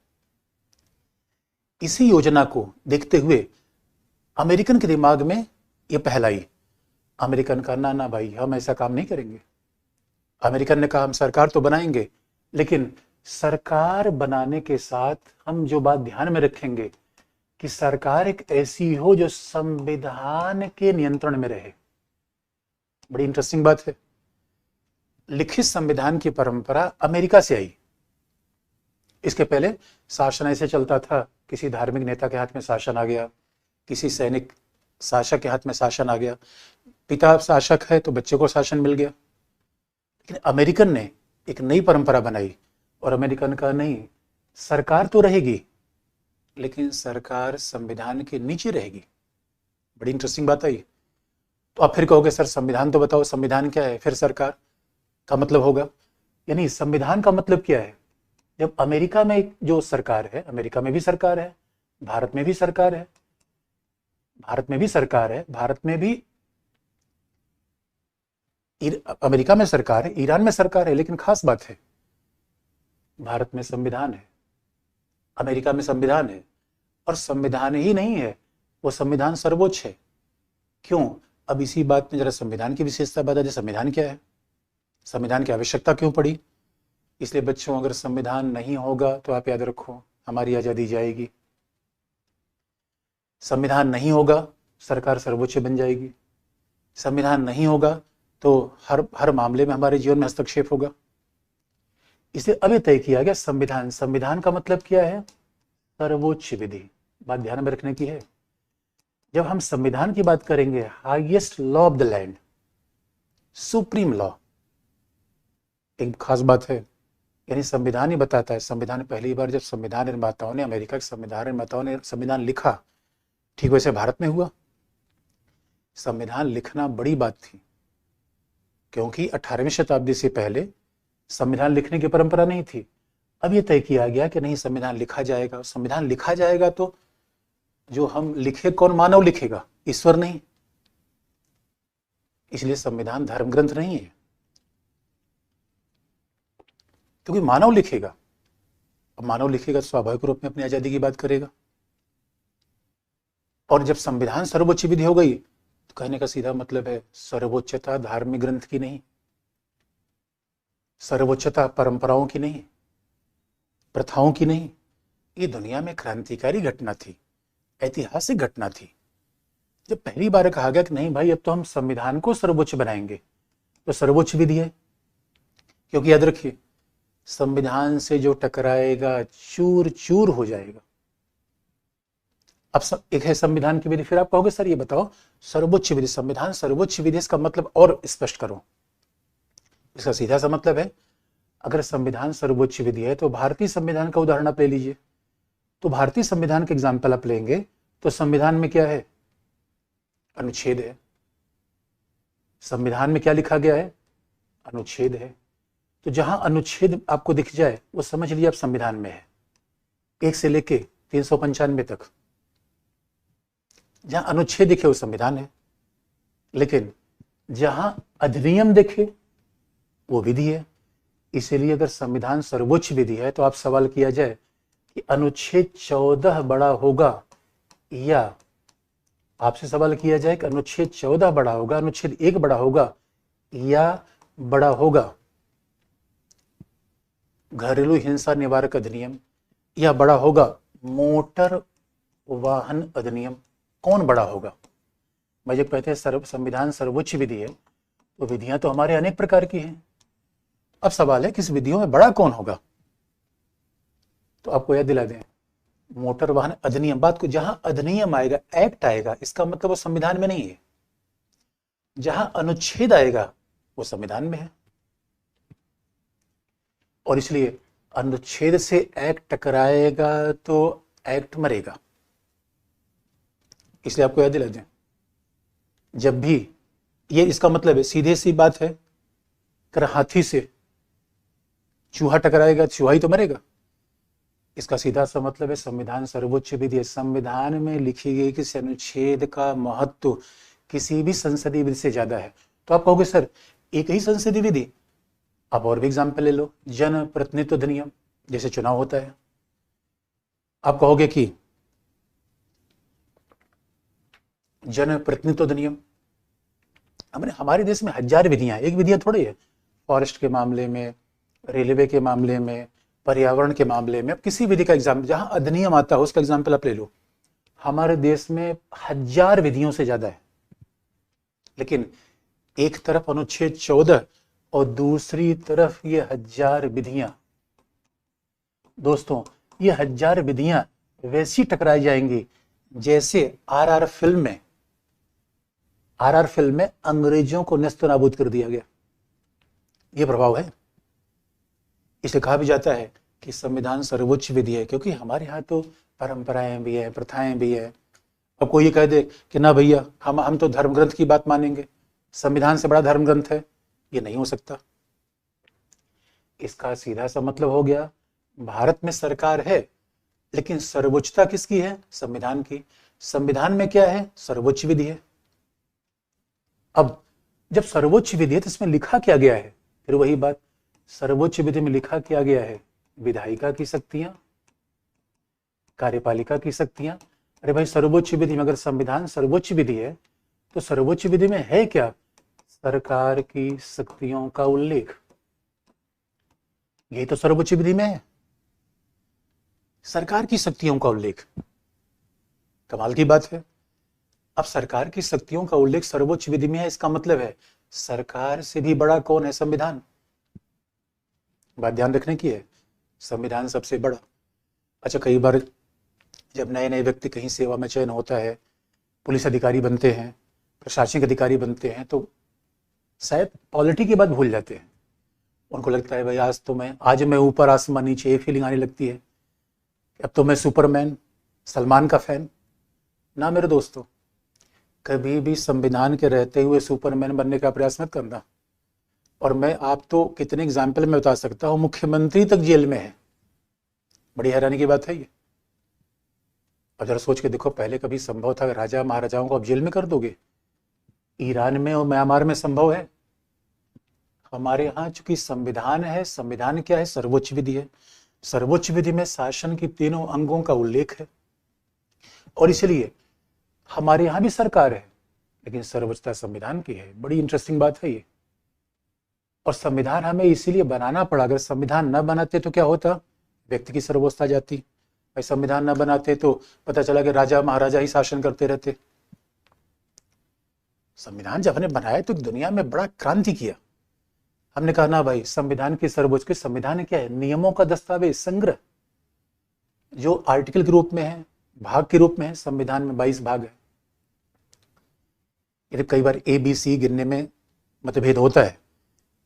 इसी योजना को देखते हुए अमेरिकन के दिमाग में ये पहल आई। अमेरिकन का ना भाई, हम ऐसा काम नहीं करेंगे। अमेरिकन ने कहा हम सरकार तो बनाएंगे, लेकिन सरकार बनाने के साथ हम जो बात ध्यान में रखेंगे कि सरकार एक ऐसी हो जो संविधान के नियंत्रण में रहे। बड़ी इंटरेस्टिंग बात है, लिखित संविधान की परंपरा अमेरिका से आई। इसके पहले शासन ऐसे चलता था, किसी धार्मिक नेता के हाथ में शासन आ गया, किसी सैनिक शासक के हाथ में शासन आ गया, पिता शासक है तो बच्चे को शासन मिल गया। लेकिन अमेरिकन ने एक नई परंपरा बनाई, और अमेरिकन का नहीं, सरकार तो रहेगी लेकिन सरकार संविधान के नीचे रहेगी। बड़ी इंटरेस्टिंग बात आई। तो आप फिर कहोगे सर संविधान तो बताओ, संविधान क्या है, फिर सरकार का मतलब होगा। यानी संविधान का मतलब क्या है, जब अमेरिका में जो सरकार है, अमेरिका में भी सरकार है, भारत में भी सरकार है, भारत में भी सरकार है, भारत में भी, अमेरिका में सरकार है, ईरान में सरकार है, लेकिन खास बात है भारत में संविधान है, अमेरिका में संविधान है। और संविधान ही नहीं है, वो संविधान सर्वोच्च है। क्यों? अब इसी बात में जरा संविधान की विशेषता बता दें, संविधान क्या है, संविधान की आवश्यकता क्यों पड़ी। इसलिए बच्चों, अगर संविधान नहीं होगा तो आप याद रखो हमारी आजादी जाएगी। संविधान नहीं होगा, सरकार सर्वोच्च बन जाएगी। संविधान नहीं होगा तो हर मामले में हमारे जीवन में हस्तक्षेप होगा। इसलिए अब ये तय किया गया संविधान, संविधान का मतलब क्या है, सर्वोच्च विधि। बात ध्यान में रखने की है, जब हम संविधान की बात करेंगे, highest law of the land, supreme law, एक खास बात है। यानी संविधान ही बताता है, संविधान पहली बार जब संविधान निर्माताओं ने, अमेरिका के संविधान निर्माताओं ने संविधान लिखा, ठीक वैसे भारत में हुआ। संविधान लिखना बड़ी बात थी, क्योंकि 18वीं शताब्दी से पहले संविधान लिखने की परंपरा नहीं थी। अब यह तय किया गया कि नहीं, संविधान लिखा जाएगा। संविधान लिखा जाएगा तो जो हम लिखे, कौन, मानव लिखेगा, ईश्वर नहीं। इसलिए संविधान धर्म ग्रंथ नहीं है, क्योंकि मानव लिखेगा। अब मानव लिखेगा तो स्वाभाविक रूप में अपनी आजादी की बात करेगा। और जब संविधान सर्वोच्च विधि हो गई तो कहने का सीधा मतलब है सर्वोच्चता धार्मिक ग्रंथ की नहीं, सर्वोच्चता परंपराओं की नहीं, प्रथाओं की नहीं। ये दुनिया में क्रांतिकारी घटना थी। ऐतिहासिक घटना थी जब पहली बार कहा गया कि नहीं भाई, अब तो हम संविधान को सर्वोच्च बनाएंगे। तो सर्वोच्च विधि है, क्योंकि याद रखिए, संविधान से जो टकराएगा चूर चूर हो जाएगा। अब एक है संविधान की विधि, फिर आप कहोगे सर ये बताओ सर्वोच्च विधि, संविधान सर्वोच्च विधि, इसका मतलब और स्पष्ट करो। इसका सीधा सा मतलब है, अगर संविधान सर्वोच्च विधि है तो भारतीय संविधान का उदाहरण आप ले लीजिए। तो भारतीय संविधान के एग्जाम्पल आप लेंगे तो संविधान में क्या है? अनुच्छेद है। संविधान में क्या लिखा गया है? अनुच्छेद है। तो जहां अनुच्छेद आपको दिख जाए वो समझ लीजिए आप संविधान में है, 1 से लेके 395 तक। जहां अनुच्छेद दिखे वो संविधान है, लेकिन जहां अधिनियम दिखे वो विधि है। इसीलिए अगर संविधान सर्वोच्च विधि है तो आप सवाल किया जाए कि अनुच्छेद 14 बड़ा होगा, या आपसे सवाल किया जाए कि अनुच्छेद 14 बड़ा होगा, अनुच्छेद 1 बड़ा होगा, या बड़ा होगा घरेलू हिंसा निवारक अधिनियम, या बड़ा होगा मोटर वाहन अधिनियम, कौन बड़ा होगा? मैं जब कहते हैं संविधान सर्वोच्च विधि है तो विधियां तो हमारे अनेक प्रकार की हैं। अब सवाल है किस विधियों में बड़ा कौन होगा? तो आपको याद दिला दें, मोटर वाहन अधिनियम, बात को जहां अधिनियम आएगा, एक्ट आएगा, इसका मतलब वो संविधान में नहीं है। जहां अनुच्छेद आएगा वो संविधान में है, और इसलिए अनुच्छेद से एक्ट टकराएगा तो एक्ट मरेगा। इसलिए आपको याद दिला दें, जब भी ये, इसका मतलब है सीधे सी बात है, कर हाथी से चूहा टकराएगा, चूहा ही तो मरेगा। इसका सीधा सा मतलब है संविधान सर्वोच्च विधि है। संविधान में लिखी गई किसी अनुच्छेद का महत्व किसी भी संसदीय विधि से ज्यादा है। तो आप कहोगे सर एक ही संसदीय विधि, आप और भी एग्जाम्पल ले लो। जन प्रतिनिधित्व अधिनियम, जैसे चुनाव होता है, आप कहोगे कि जन प्रतिनिधित्व अधिनियम, हमारे देश में 1000 विधियां, एक विधियां थोड़ी है। फॉरेस्ट के मामले में, रेलवे के मामले में, पर्यावरण के मामले में, अब किसी विधि का एग्जाम्पल जहां अधिनियम आता है उसका एग्जाम्पल आप ले लो। हमारे देश में 1000 विधियों से ज्यादा है, लेकिन एक तरफ अनुच्छेद 14 और दूसरी तरफ ये 1000 विधियां। दोस्तों ये 1000 विधियां वैसी टकराई जाएंगी जैसे आरआर फिल्म में अंग्रेजों को नेस्तनाबूद कर दिया गया। ये प्रभाव है। इसे कहा भी जाता है कि संविधान सर्वोच्च विधि है, क्योंकि हमारे यहाँ तो परंपराएं भी है, प्रथाएं भी है। अब कोई ये कह दे कि ना भैया हम तो धर्म ग्रंथ की बात मानेंगे, संविधान से बड़ा धर्म ग्रंथ है, ये नहीं हो सकता। इसका सीधा सा मतलब हो गया, भारत में सरकार है लेकिन सर्वोच्चता किसकी है? संविधान की। संविधान में क्या है? सर्वोच्च विधि है। अब जब सर्वोच्च विधि है तो इसमें लिखा क्या गया है? फिर वही बात, सर्वोच्च विधि में लिखा क्या गया है? विधायिका की शक्तियां, कार्यपालिका की शक्तियां। अरे भाई सर्वोच्च विधि में, अगर संविधान सर्वोच्च विधि है तो सर्वोच्च विधि में है क्या? सरकार की शक्तियों का उल्लेख। यही तो सर्वोच्च विधि में है, सरकार की शक्तियों का उल्लेख। कमाल की बात है। अब सरकार की शक्तियों का उल्लेख सर्वोच्च विधि में है, इसका मतलब है सरकार से भी बड़ा कौन है? संविधान। बात ध्यान रखने की है, संविधान सबसे बड़ा। अच्छा, कई बार जब नए नए व्यक्ति कहीं सेवा में चयन होता है, पुलिस अधिकारी बनते हैं, प्रशासनिक अधिकारी बनते हैं, तो शायद पॉलिटी की बात भूल जाते हैं। उनको लगता है भाई आज मैं ऊपर आसमान नीचे, ये फीलिंग आने लगती है, अब तो मैं सुपरमैन, सलमान का फैन। ना मेरे दोस्तों, कभी भी संविधान के रहते हुए सुपरमैन बनने का प्रयास मत करना। और मैं आप तो कितने एग्जाम्पल में बता सकता हूँ, मुख्यमंत्री तक जेल में है। बड़ी हैरानी की बात है ये। और जरा सोच के देखो, पहले कभी संभव था राजा महाराजाओं को आप जेल में कर दोगे? ईरान में और म्यांमार में संभव है। हमारे यहाँ चूंकि संविधान है, संविधान क्या है? सर्वोच्च विधि है। सर्वोच्च विधि में शासन की तीनों अंगों का उल्लेख है, और इसलिए हमारे यहाँ भी सरकार है लेकिन सर्वोच्चता संविधान की है। बड़ी इंटरेस्टिंग बात है ये। और संविधान हमें इसीलिए बनाना पड़ा। अगर संविधान न बनाते तो क्या होता? व्यक्ति की सर्वोच्चता जाती, भाई संविधान ना बनाते तो पता चला कि राजा महाराजा ही शासन करते रहते। संविधान जब हमने बनाया तो दुनिया में बड़ा क्रांति किया। हमने कहा ना भाई, संविधान की सर्वोच्च के संविधान क्या है? नियमों का दस्तावेज, संग्रह, जो आर्टिकल के रूप में है, भाग के रूप में है। संविधान में 22 भाग है। ये कई बार ABC गिनने में मतभेद होता है,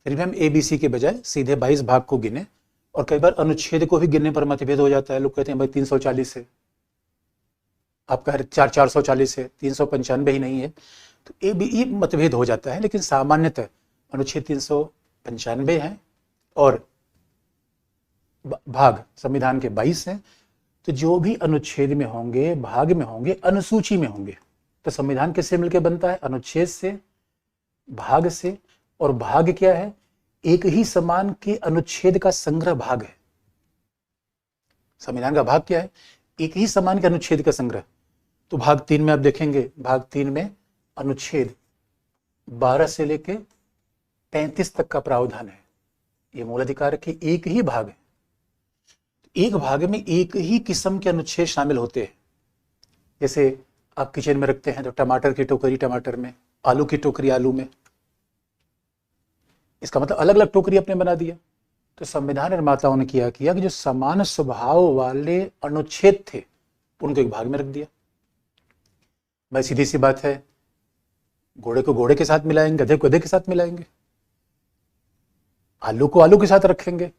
फिर भी हम ABC के बजाय सीधे 22 भाग को गिने। और कई बार अनुच्छेद को भी गिनने पर मतभेद हो जाता है। लोग कहते हैं भाई 340 है, आप कह रहे 440 है, 395 ही नहीं है। तो ये मतभेद हो जाता है, लेकिन सामान्यतः अनुच्छेद 395 है और भाग संविधान के 22 हैं। तो जो भी अनुच्छेद में होंगे, भाग में होंगे, अनुसूची में होंगे, तो संविधान किससे मिलकर बनता है? अनुच्छेद से, भाग से। और भाग क्या है? एक ही समान के अनुच्छेद का संग्रह भाग है। संविधान का भाग क्या है? एक ही समान के अनुच्छेद का संग्रह। तो भाग 3 में आप देखेंगे, भाग 3 में अनुच्छेद 12 से लेके 35 तक का प्रावधान है। ये मूल अधिकार के एक ही भाग है। एक भाग में एक ही किस्म के अनुच्छेद शामिल होते हैं। जैसे आप किचन में रखते हैं तो टमाटर की टोकरी टमाटर में, आलू की टोकरी आलू में। इसका मतलब अलग अलग टोकरी अपने बना दिया। तो संविधान निर्माताओं ने किया कि जो समान स्वभाव वाले अनुच्छेद थे उनको एक भाग में रख दिया। भाई सीधी सी बात है, घोड़े को घोड़े के साथ मिलाएंगे, गधे को गधे के साथ मिलाएंगे, आलू को आलू के साथ रखेंगे।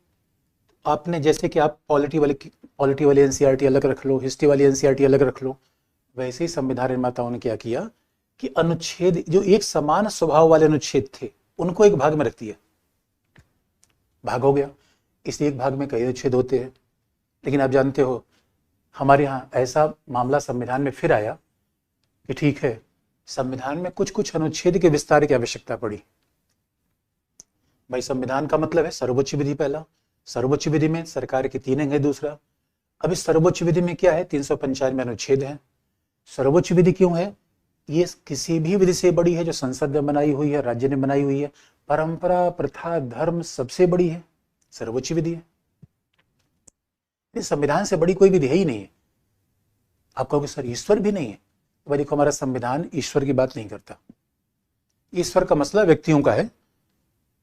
आपने जैसे कि आप पॉलिटी वाली एनसीईआरटी अलग रख लो, हिस्ट्री वाली एनसीईआरटी अलग रख लो, वैसे ही संविधान निर्माताओं ने क्या किया कि अनुच्छेद जो एक समान स्वभाव वाले अनुच्छेद थे उनको एक भाग में रख दिया। भाग हो गया, इसलिए एक भाग में कई अनुच्छेद होते हैं। लेकिन आप जानते हो हमारे यहाँ ऐसा मामला संविधान में फिर आया कि ठीक है, संविधान में कुछ कुछ अनुच्छेद के विस्तार की आवश्यकता पड़ी। भाई संविधान का मतलब है सर्वोच्च विधि। पहला, सर्वोच्च विधि में सरकार के 3 अंग है। दूसरा, अब इस सर्वोच्च विधि में क्या है? 395 अनुच्छेद है। सर्वोच्च विधि क्यों है? ये किसी भी विधि से बड़ी है जो संसद ने बनाई हुई है, राज्य ने बनाई हुई है। परंपरा, प्रथा, धर्म सबसे बड़ी है सर्वोच्च विधि है। इस संविधान से बड़ी कोई विधि है ही नहीं है। आप कहोगे सर ईश्वर भी नहीं है। भाई देखो, हमारा संविधान ईश्वर की बात नहीं करता। ईश्वर का मसला व्यक्तियों का है।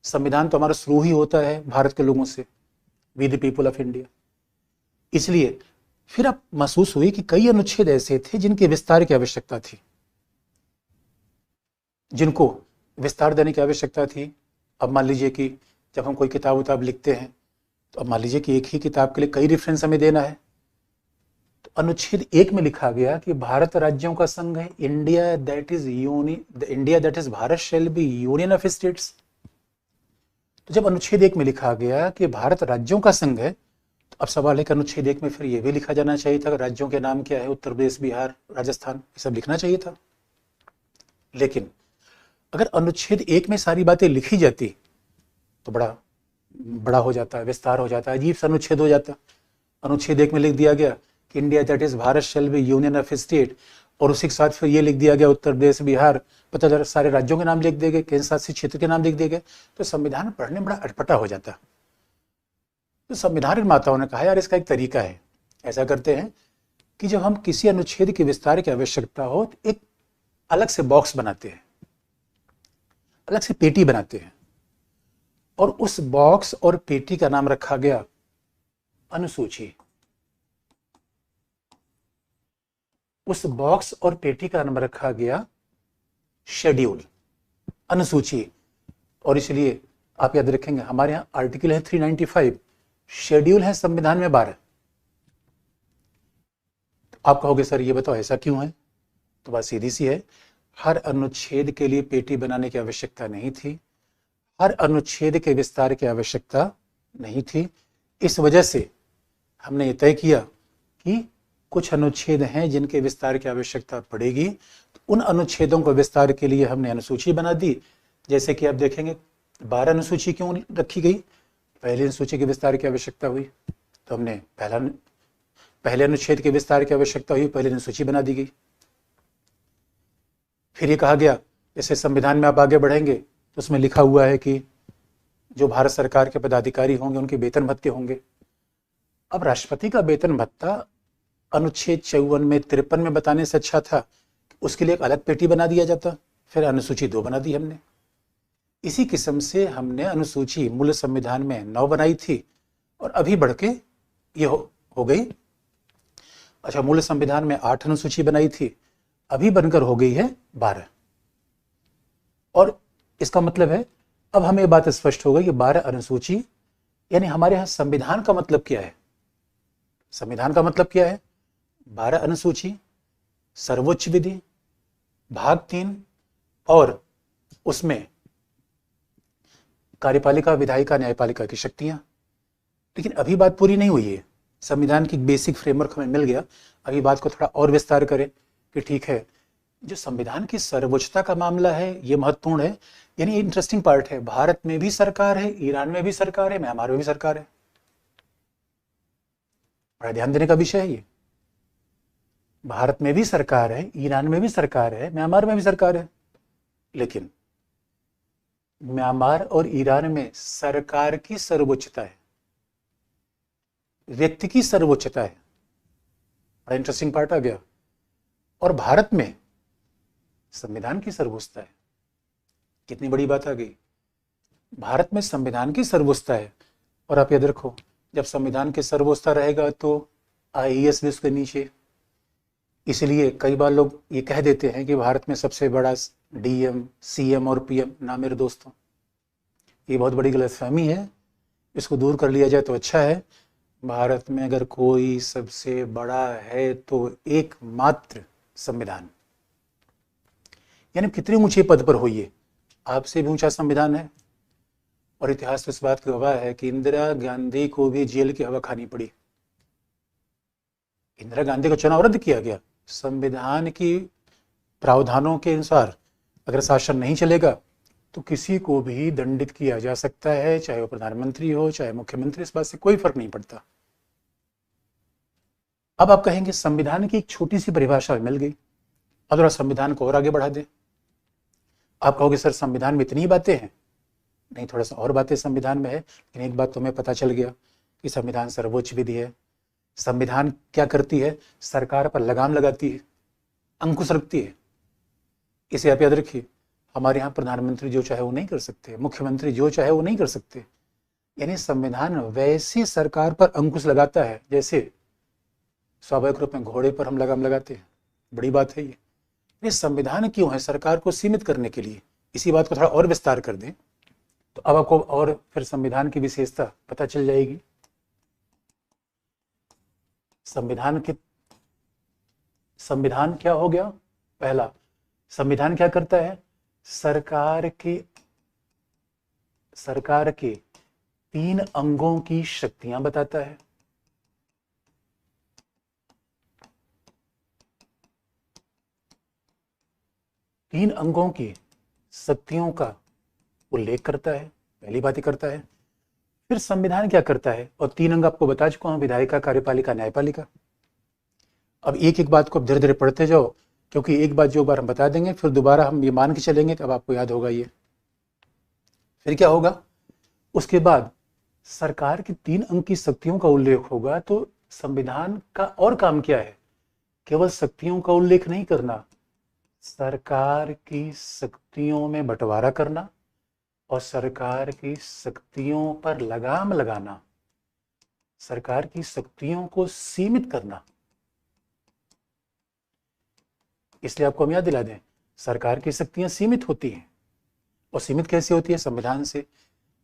संविधान तो हमारा शुरू ही होता है भारत के लोगों से, we the people of India. इसलिए फिर अब महसूस हुई कि कई अनुच्छेद ऐसे थे जिनके विस्तार की आवश्यकता थी, जिनको विस्तार देने की आवश्यकता थी। अब मान लीजिए कि जब हम कोई किताब लिखते हैं तो अब मान लीजिए कि एक ही किताब के लिए कई रेफरेंस हमें देना है। तो अनुच्छेद 1 में लिखा गया कि भारत राज्यों का संघ है, India that is Bharat shall be union of states. तो जब अनुच्छेद 1 में लिखा गया कि भारत राज्यों का संघ है, तो अब सवाल है कि अनुच्छेद 1 में फिर यह भी लिखा जाना चाहिए था कि राज्यों के नाम क्या है, उत्तर प्रदेश, बिहार, राजस्थान, ये सब लिखना चाहिए था। लेकिन अगर अनुच्छेद 1 में सारी बातें लिखी जाती तो बड़ा हो जाता है, विस्तार हो जाता है, अजीब सा अनुच्छेद हो जाता। अनुच्छेद 1 में लिख दिया गया कि India that is Bharat shall be union of state, और उसी के साथ फिर ये लिख दिया गया उत्तर प्रदेश, बिहार, पता चला सारे राज्यों के नाम लिख दिए गए, केंद्र शासित क्षेत्र के नाम लिख दिए गए। तो संविधान पढ़ने में बड़ा अटपटा हो जाता। तो संविधान निर्माताओं ने कहा यार इसका एक तरीका है, ऐसा करते हैं कि जब हम किसी अनुच्छेद के विस्तार की आवश्यकता हो तो एक अलग से बॉक्स बनाते हैं, अलग से पेटी बनाते हैं, और उस बॉक्स और पेटी का नाम रखा गया अनुसूची। उस बॉक्स और पेटी का नाम रखा गया शेड्यूल, अनुसूची। और इसलिए आप याद रखेंगे हमारे यहां आर्टिकल है 395, शेड्यूल है संविधान में 12। तो आप कहोगे सर ये बताओ ऐसा क्यों है? तो बात सीधी सी है, हर अनुच्छेद के लिए पेटी बनाने की आवश्यकता नहीं थी, हर अनुच्छेद के विस्तार की आवश्यकता नहीं थी। इस वजह से हमने ये तय किया कि कुछ अनुच्छेद हैं जिनके विस्तार की आवश्यकता पड़ेगी, तो उन अनुच्छेदों को विस्तार के लिए हमने अनुसूची बना दी। जैसे कि आप देखेंगे 12 अनुसूची क्यों रखी गई? पहले अनुसूची के विस्तार की आवश्यकता हुई तो हमने पहले अनुच्छेद के विस्तार की आवश्यकता हुई, पहले अनुसूची बना दी गई। फिर ये कहा गया जैसे संविधान में आप आगे बढ़ेंगे तो उसमें लिखा हुआ है कि जो भारत सरकार के पदाधिकारी होंगे उनके वेतन भत्ते होंगे। अब राष्ट्रपति का वेतन भत्ता अनुच्छेद 54 में 53 में बताने से अच्छा था उसके लिए एक अलग पेटी बना दिया जाता, फिर अनुसूची 2 बना दी हमने। इसी किस्म से हमने अनुसूची मूल संविधान में 9 बनाई थी और अभी बढ़ के ये हो गई। अच्छा, मूल संविधान में 8 अनुसूची बनाई थी, अभी बनकर हो गई है 12। और इसका मतलब है अब हमें बात स्पष्ट हो गई कि 12 अनुसूची, यानी हमारे यहाँ संविधान का मतलब क्या है? संविधान का मतलब क्या है? 12 अनुसूची, सर्वोच्च विधि, भाग 3 और उसमें कार्यपालिका, विधायिका, न्यायपालिका की शक्तियां। लेकिन अभी बात पूरी नहीं हुई है, संविधान की बेसिक फ्रेमवर्क हमें मिल गया। अभी बात को थोड़ा और विस्तार करें कि ठीक है, जो संविधान की सर्वोच्चता का मामला है ये महत्वपूर्ण है, यानी इंटरेस्टिंग पार्ट है। भारत में भी सरकार है, ईरान में भी सरकार है, म्यांमार में भी सरकार है। बड़ा ध्यान देने का विषय है ये। भारत में भी सरकार है, ईरान में भी सरकार है, म्यांमार में भी सरकार है, लेकिन म्यांमार और ईरान में सरकार की सर्वोच्चता है, व्यक्ति की सर्वोच्चता है। बड़ा इंटरेस्टिंग पार्ट आ गया। और भारत में संविधान की सर्वोच्चता है। कितनी बड़ी बात आ गई, भारत में संविधान की सर्वोच्चता है। और आप याद रखो, जब संविधान की सर्वोच्चता रहेगा तो आईएएस भी उसके नीचे। इसलिए कई बार लोग ये कह देते हैं कि भारत में सबसे बड़ा डीएम, सीएम और पीएम। ना मेरे दोस्तों, ये बहुत बड़ी गलतफहमी है, इसको दूर कर लिया जाए तो अच्छा है। भारत में अगर कोई सबसे बड़ा है तो एकमात्र संविधान, यानी कितने ऊंचे पद पर होइए, आपसे भी ऊंचा संविधान है। और इतिहास इस बात की गवाह है कि इंदिरा गांधी को भी जेल की हवा खानी पड़ी। इंदिरा गांधी का चुनाव रद्द किया गया। संविधान की प्रावधानों के अनुसार अगर शासन नहीं चलेगा तो किसी को भी दंडित किया जा सकता है, चाहे वो प्रधानमंत्री हो, चाहे मुख्यमंत्री, इस बात से कोई फर्क नहीं पड़ता। अब आप कहेंगे संविधान की एक छोटी सी परिभाषा मिल गई, अब थोड़ा संविधान को और आगे बढ़ा दे। आप कहोगे सर संविधान में इतनी बातें हैं। नहीं, थोड़ा सा और बातें संविधान में है, लेकिन एक बात तुम्हें पता चल गया कि संविधान सर्वोच्च विधि है। संविधान क्या करती है? सरकार पर लगाम लगाती है, अंकुश रखती है। इसे आप याद रखिए, हमारे यहाँ प्रधानमंत्री जो चाहे वो नहीं कर सकते, मुख्यमंत्री जो चाहे वो नहीं कर सकते। यानी संविधान वैसी सरकार पर अंकुश लगाता है जैसे स्वाभाविक रूप में घोड़े पर हम लगाम लगाते हैं। बड़ी बात है ये संविधान क्यों है? सरकार को सीमित करने के लिए। इसी बात को थोड़ा और विस्तार कर दें तो अब आपको और फिर संविधान की विशेषता पता चल जाएगी। संविधान क्या हो गया? पहला, संविधान क्या करता है? सरकार के 3 अंगों की शक्तियां बताता है। तीन अंगों की शक्तियों का उल्लेख करता है, पहली बात ही करता है। फिर संविधान क्या करता है? और 3 अंग आपको बता चुका हूं, विधायिका, कार्यपालिका, न्यायपालिका। अब एक एक बात को अब धीरे धीरे पढ़ते जाओ, क्योंकि एक बात जो बार हम बता देंगे फिर दोबारा हम ये मान के चलेंगे तब आपको याद होगा ये। फिर क्या होगा? उसके बाद सरकार की 3 अंग की शक्तियों का उल्लेख होगा। तो संविधान का और काम क्या है? केवल शक्तियों का उल्लेख नहीं करना, सरकार की शक्तियों में बंटवारा करना और सरकार की शक्तियों पर लगाम लगाना, सरकार की शक्तियों को सीमित करना। इसलिए आपको हम याद दिला दें, सरकार की शक्तियां सीमित होती हैं। और सीमित कैसे होती है? संविधान से।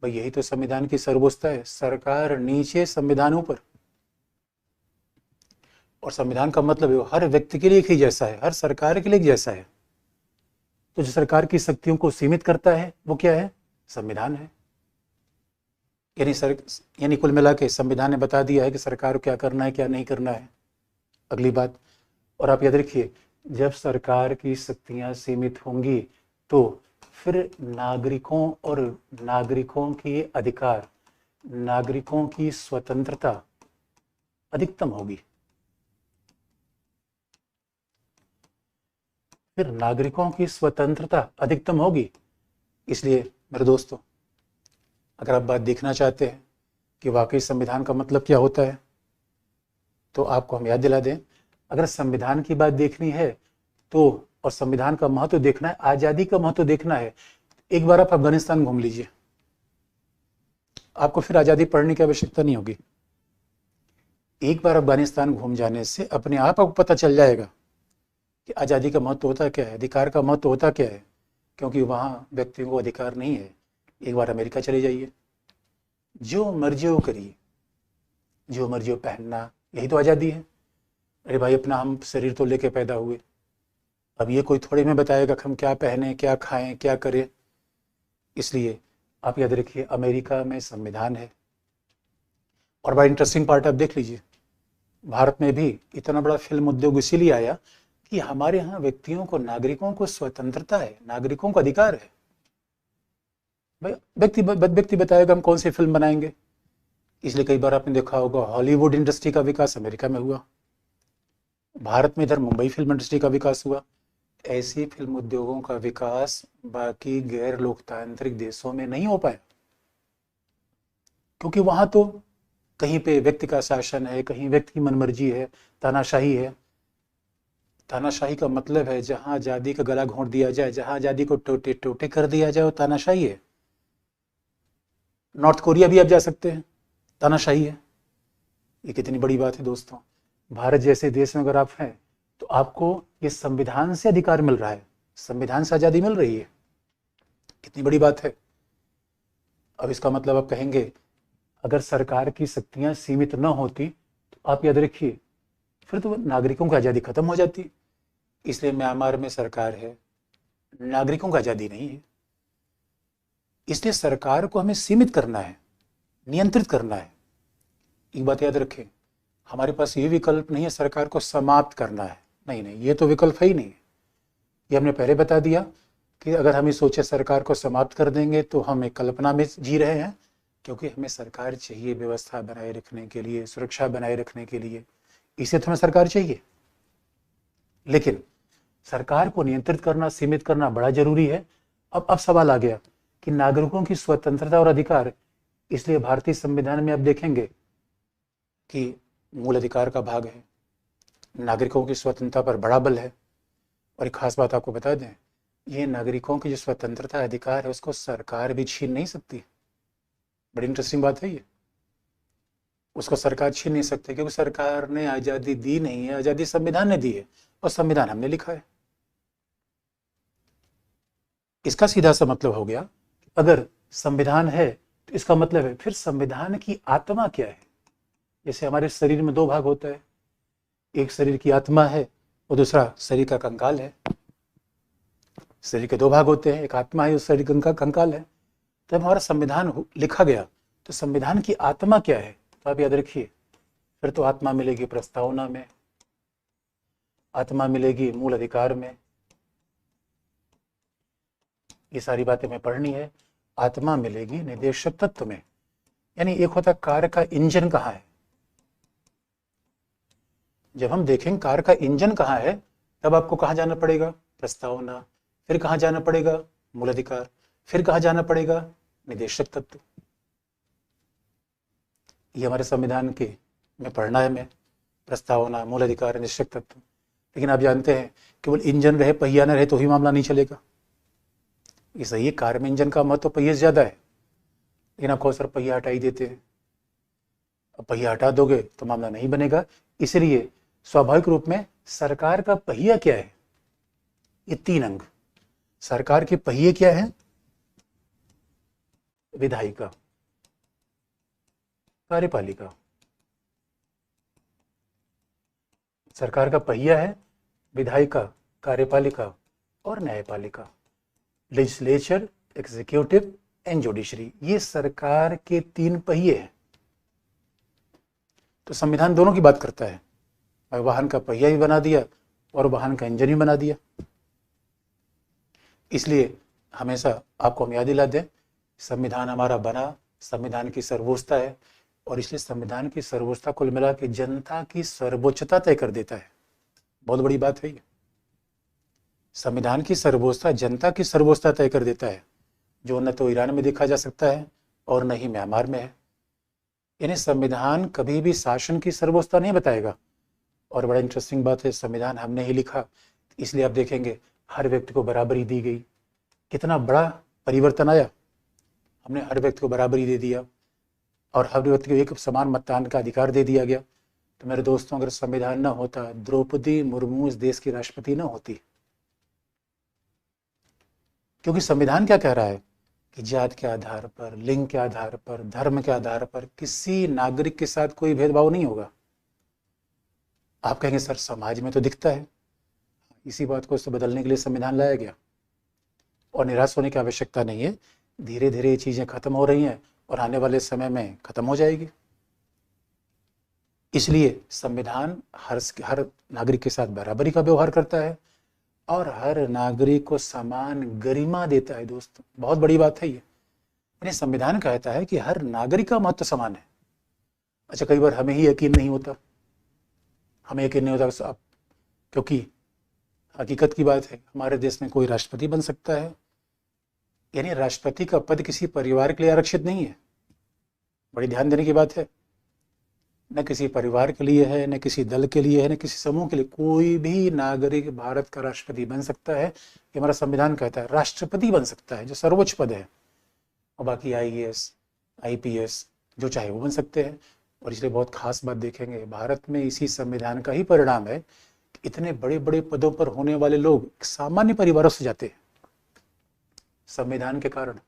भाई यही तो संविधान की सर्वोच्चता है, सरकार नीचे, संविधान ऊपर। और संविधान का मतलब है हर व्यक्ति के लिए एक ही जैसा है, हर सरकार के लिए एक जैसा है। तो जो सरकार की शक्तियों को सीमित करता है वो क्या है? संविधान है। यानी कुल मिला के संविधान ने बता दिया है कि सरकार को क्या करना है, क्या नहीं करना है। अगली बात, और आप याद रखिए, जब सरकार की शक्तियां सीमित होंगी तो फिर नागरिकों के अधिकार, नागरिकों की स्वतंत्रता अधिकतम होगी। फिर नागरिकों की स्वतंत्रता अधिकतम होगी। इसलिए मेरे दोस्तों, अगर आप बात देखना चाहते हैं कि वाकई संविधान का मतलब क्या होता है, तो आपको हम याद दिला दें, अगर संविधान की बात देखनी है तो, और संविधान का महत्व देखना है, आजादी का महत्व देखना है, एक बार आप अफगानिस्तान घूम लीजिए, आपको फिर आजादी पढ़ने की आवश्यकता नहीं होगी। एक बार अफगानिस्तान घूम जाने से अपने आप आपको पता चल जाएगा कि आजादी का महत्व होता क्या है, अधिकार का महत्व होता क्या है, क्योंकि वहां व्यक्तियों को अधिकार नहीं है। एक बार अमेरिका चले जाइए, जो मर्जी हो करिए, जो मर्जी हो पहनना, यही तो आजादी है। अरे भाई, अपना हम शरीर तो लेके पैदा हुए, अब ये कोई थोड़े में बताएगा कि हम क्या पहने, क्या खाएं, क्या करें। इसलिए आप याद रखिए, अमेरिका में संविधान है। और बड़ा इंटरेस्टिंग पार्ट आप देख लीजिए, भारत में भी इतना बड़ा फिल्म उद्योग इसीलिए आया कि हमारे यहाँ व्यक्तियों को, नागरिकों को स्वतंत्रता है, नागरिकों को अधिकार है। भाई व्यक्ति बताएगा हम कौन सी फिल्म बनाएंगे। इसलिए कई बार आपने देखा होगा हॉलीवुड इंडस्ट्री का विकास अमेरिका में हुआ, भारत में इधर मुंबई फिल्म इंडस्ट्री का विकास हुआ। ऐसी फिल्म उद्योगों का विकास बाकी गैर लोकतांत्रिक देशों में नहीं हो पाया, क्योंकि वहां तो कहीं पे व्यक्ति का शासन है, कहीं व्यक्ति की मनमर्जी है, तानाशाही है। तानाशाही का मतलब है जहां आजादी का गला घोंट दिया जाए, जहां आजादी को टोटे टोटे कर दिया जाए, वो तानाशाही है। नॉर्थ कोरिया भी आप जा सकते हैं, तानाशाही है। ये कितनी बड़ी बात है दोस्तों। भारत जैसे देश में अगर आप हैं तो आपको ये संविधान से अधिकार मिल रहा है, संविधान से आजादी मिल रही है, कितनी बड़ी बात है। अब इसका मतलब आप कहेंगे अगर सरकार की शक्तियां सीमित न होती तो आप याद रखिए फिर तो नागरिकों की आजादी खत्म हो जाती। इसलिए म्यांमार में सरकार है, नागरिकों की आजादी नहीं है। इसलिए सरकार को हमें सीमित करना है, नियंत्रित करना है। एक बात याद रखें, हमारे पास ये विकल्प नहीं है सरकार को समाप्त करना है, नहीं नहीं, ये तो विकल्प है ही नहीं। ये हमने पहले बता दिया कि अगर हम ये सोचे सरकार को समाप्त कर देंगे तो हम एक कल्पना में जी रहे हैं, क्योंकि हमें सरकार चाहिए व्यवस्था बनाए रखने के लिए, सुरक्षा बनाए रखने के लिए, इसे तो हमें सरकार चाहिए। लेकिन सरकार को नियंत्रित करना, सीमित करना बड़ा जरूरी है। अब सवाल आ गया कि नागरिकों की स्वतंत्रता और अधिकार, इसलिए भारतीय संविधान में आप देखेंगे कि मूल अधिकार का भाग है, नागरिकों की स्वतंत्रता पर बड़ा बल है। और एक खास बात आपको बता दें, ये नागरिकों की जो स्वतंत्रता अधिकार है उसको सरकार भी छीन नहीं सकती। बड़ी इंटरेस्टिंग बात है ये, उसको सरकार छीन नहीं सकती, क्योंकि सरकार ने आजादी दी नहीं है, आजादी संविधान ने दी है और संविधान हमने लिखा है। इसका सीधा सा मतलब हो गया, अगर संविधान है तो इसका मतलब है फिर संविधान की आत्मा क्या है। जैसे हमारे शरीर में दो भाग होता है, एक शरीर की आत्मा है और दूसरा शरीर का कंकाल है। शरीर के दो भाग होते हैं, एक आत्मा है और शरीर का कंकाल है। जब हमारा संविधान लिखा गया तो संविधान की आत्मा क्या है, तो आप याद रखिए फिर तो आत्मा मिलेगी प्रस्तावना में, आत्मा मिलेगी मूल अधिकार में। ये सारी बातें हमें पढ़नी है। आत्मा मिलेगी निर्देशक तत्व में, यानी एक होता कार का इंजन कहाँ है। जब हम देखेंगे कार का इंजन कहाँ है, तब आपको कहाँ जाना पड़ेगा, प्रस्तावना, फिर कहाँ जाना पड़ेगा, मूल अधिकार, फिर कहाँ जाना पड़ेगा, निदेशक तत्व। ये हमारे संविधान के में पढ़ना है हमें, प्रस्तावना, मूल अधिकार, निदेशक तत्व। लेकिन आप जानते हैं केवल इंजन रहे, पहिया न रहे तो ही मामला नहीं चलेगा। ये सही है, कार में इंजन का महत्व पहिए से ज्यादा है, लेकिन आप सर पहिया हटा ही देते हैं। अब पहिया हटा दोगे तो मामला नहीं बनेगा। इसलिए स्वाभाविक रूप में सरकार का पहिया क्या है, ये तीन अंग। सरकार के पहिए क्या है, विधायिका, कार्यपालिका। सरकार का पहिया है विधायिका, कार्यपालिका और न्यायपालिका, लेजिस्लेचर, एग्जीक्यूटिव एंड जुडिशरी। ये सरकार के तीन पहिए हैं। तो संविधान दोनों की बात करता है, वाहन का पहिया भी बना दिया और वाहन का इंजन भी बना दिया। इसलिए हमेशा आपको हम याद दिला दें, संविधान हमारा बना, संविधान की सर्वोच्चता है, और इसलिए संविधान की सर्वोच्चता कुल मिला के जनता की सर्वोच्चता तय कर देता है। बहुत बड़ी बात है ये, संविधान की सर्वोच्चता जनता की सर्वोच्चता तय कर देता है, जो न तो ईरान में देखा जा सकता है और न ही म्यांमार में है। यानी संविधान कभी भी शासन की सर्वोच्चता नहीं बताएगा, और बड़ा इंटरेस्टिंग बात है, संविधान हमने ही लिखा, इसलिए आप देखेंगे हर व्यक्ति को बराबरी दी गई। कितना बड़ा परिवर्तन आया, हमने हर व्यक्ति को बराबरी दे दिया और हर व्यक्ति को एक समान मतदान का अधिकार दे दिया गया। तो मेरे दोस्तों, अगर संविधान ना होता, द्रौपदी मुर्मू इस देश की राष्ट्रपति ना होती। क्योंकि संविधान क्या कह रहा है कि जात के आधार पर, लिंग के आधार पर, धर्म के आधार पर किसी नागरिक के साथ कोई भेदभाव नहीं होगा। आप कहेंगे सर समाज में तो दिखता है, इसी बात को इससे बदलने के लिए संविधान लाया गया और निराश होने की आवश्यकता नहीं है। धीरे धीरे ये चीजें खत्म हो रही हैं और आने वाले समय में खत्म हो जाएगी। इसलिए संविधान हर नागरिक के साथ बराबरी का व्यवहार करता है और हर नागरिक को समान गरिमा देता है। दोस्तों, बहुत बड़ी बात है ये। यानी संविधान कहता है कि हर नागरिक का महत्व समान है। अच्छा, कई बार हमें ही यकीन नहीं होता, क्योंकि हकीकत की बात है, हमारे देश में कोई राष्ट्रपति बन सकता है। यानी राष्ट्रपति का पद किसी परिवार के लिए आरक्षित नहीं है। बड़ी ध्यान देने की बात है, न किसी परिवार के लिए है, न किसी दल के लिए है, न किसी समूह के लिए। कोई भी नागरिक भारत का राष्ट्रपति बन सकता है। ये हमारा संविधान कहता है। राष्ट्रपति बन सकता है, जो सर्वोच्च पद है, और बाकी IAS, IPS जो चाहे वो बन सकते हैं। और इसलिए बहुत खास बात देखेंगे, भारत में इसी संविधान का ही परिणाम है कि इतने बड़े बड़े पदों पर होने वाले लोग सामान्य परिवारों से जाते हैं, संविधान के कारण।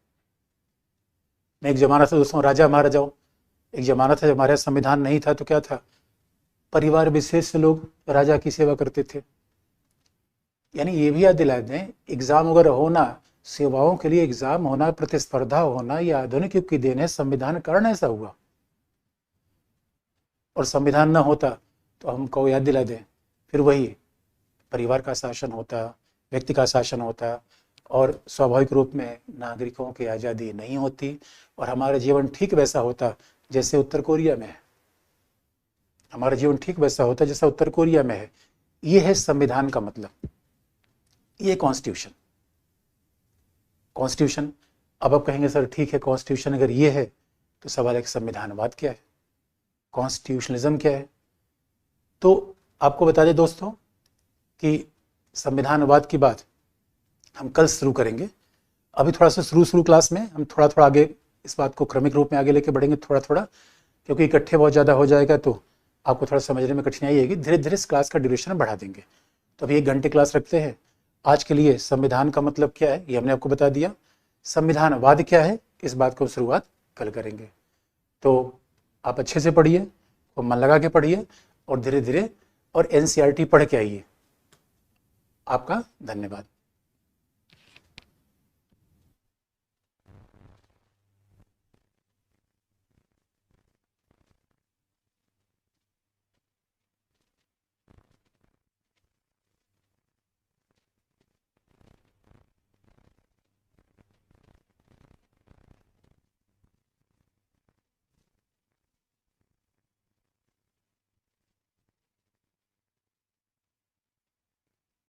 मैं एक जमाना था दोस्तों, राजा महाराजाओं, एक जमाना था जब हमारे संविधान नहीं था तो क्या था, परिवार विशेष से लोग राजा की सेवा करते थे। यानी ये भी याद दिला दें, एग्जाम वगैरह होना, सेवाओं के लिए एग्जाम होना, प्रतिस्पर्धा होना, ये आधुनिक युग की देन है। संविधान कारण ऐसा हुआ। और संविधान ना होता तो हमको याद दिला दें, फिर वही परिवार का शासन होता, व्यक्ति का शासन होता और स्वाभाविक रूप में नागरिकों की आज़ादी नहीं होती और हमारा जीवन ठीक वैसा होता जैसे उत्तर कोरिया में है। हमारा जीवन ठीक वैसा होता जैसा उत्तर कोरिया में है। ये है संविधान का मतलब, ये कॉन्स्टिट्यूशन। कॉन्स्टिट्यूशन, अब आप कहेंगे सर ठीक है, कॉन्स्टिट्यूशन अगर ये है तो सवाल है कि संविधानवाद क्या है, कॉन्स्टिट्यूशनलिज्म क्या है। तो आपको बता दें दोस्तों कि संविधानवाद की बात हम कल शुरू करेंगे। अभी थोड़ा सा शुरू क्लास में हम थोड़ा आगे इस बात को क्रमिक रूप में आगे लेके बढ़ेंगे थोड़ा, क्योंकि इकट्ठे बहुत ज़्यादा हो जाएगा तो आपको थोड़ा समझने में कठिनाई आएगी। धीरे धीरे इस क्लास का ड्यूरेशन बढ़ा देंगे। तो अभी 1 घंटे क्लास रखते हैं। आज के लिए संविधान का मतलब क्या है ये हमने आपको बता दिया, संविधानवाद क्या है इस बात को शुरुआत कल करेंगे। तो आप अच्छे से पढ़िए और मन लगा के पढ़िए और धीरे धीरे और NCERT पढ़ के आइए। आपका धन्यवाद।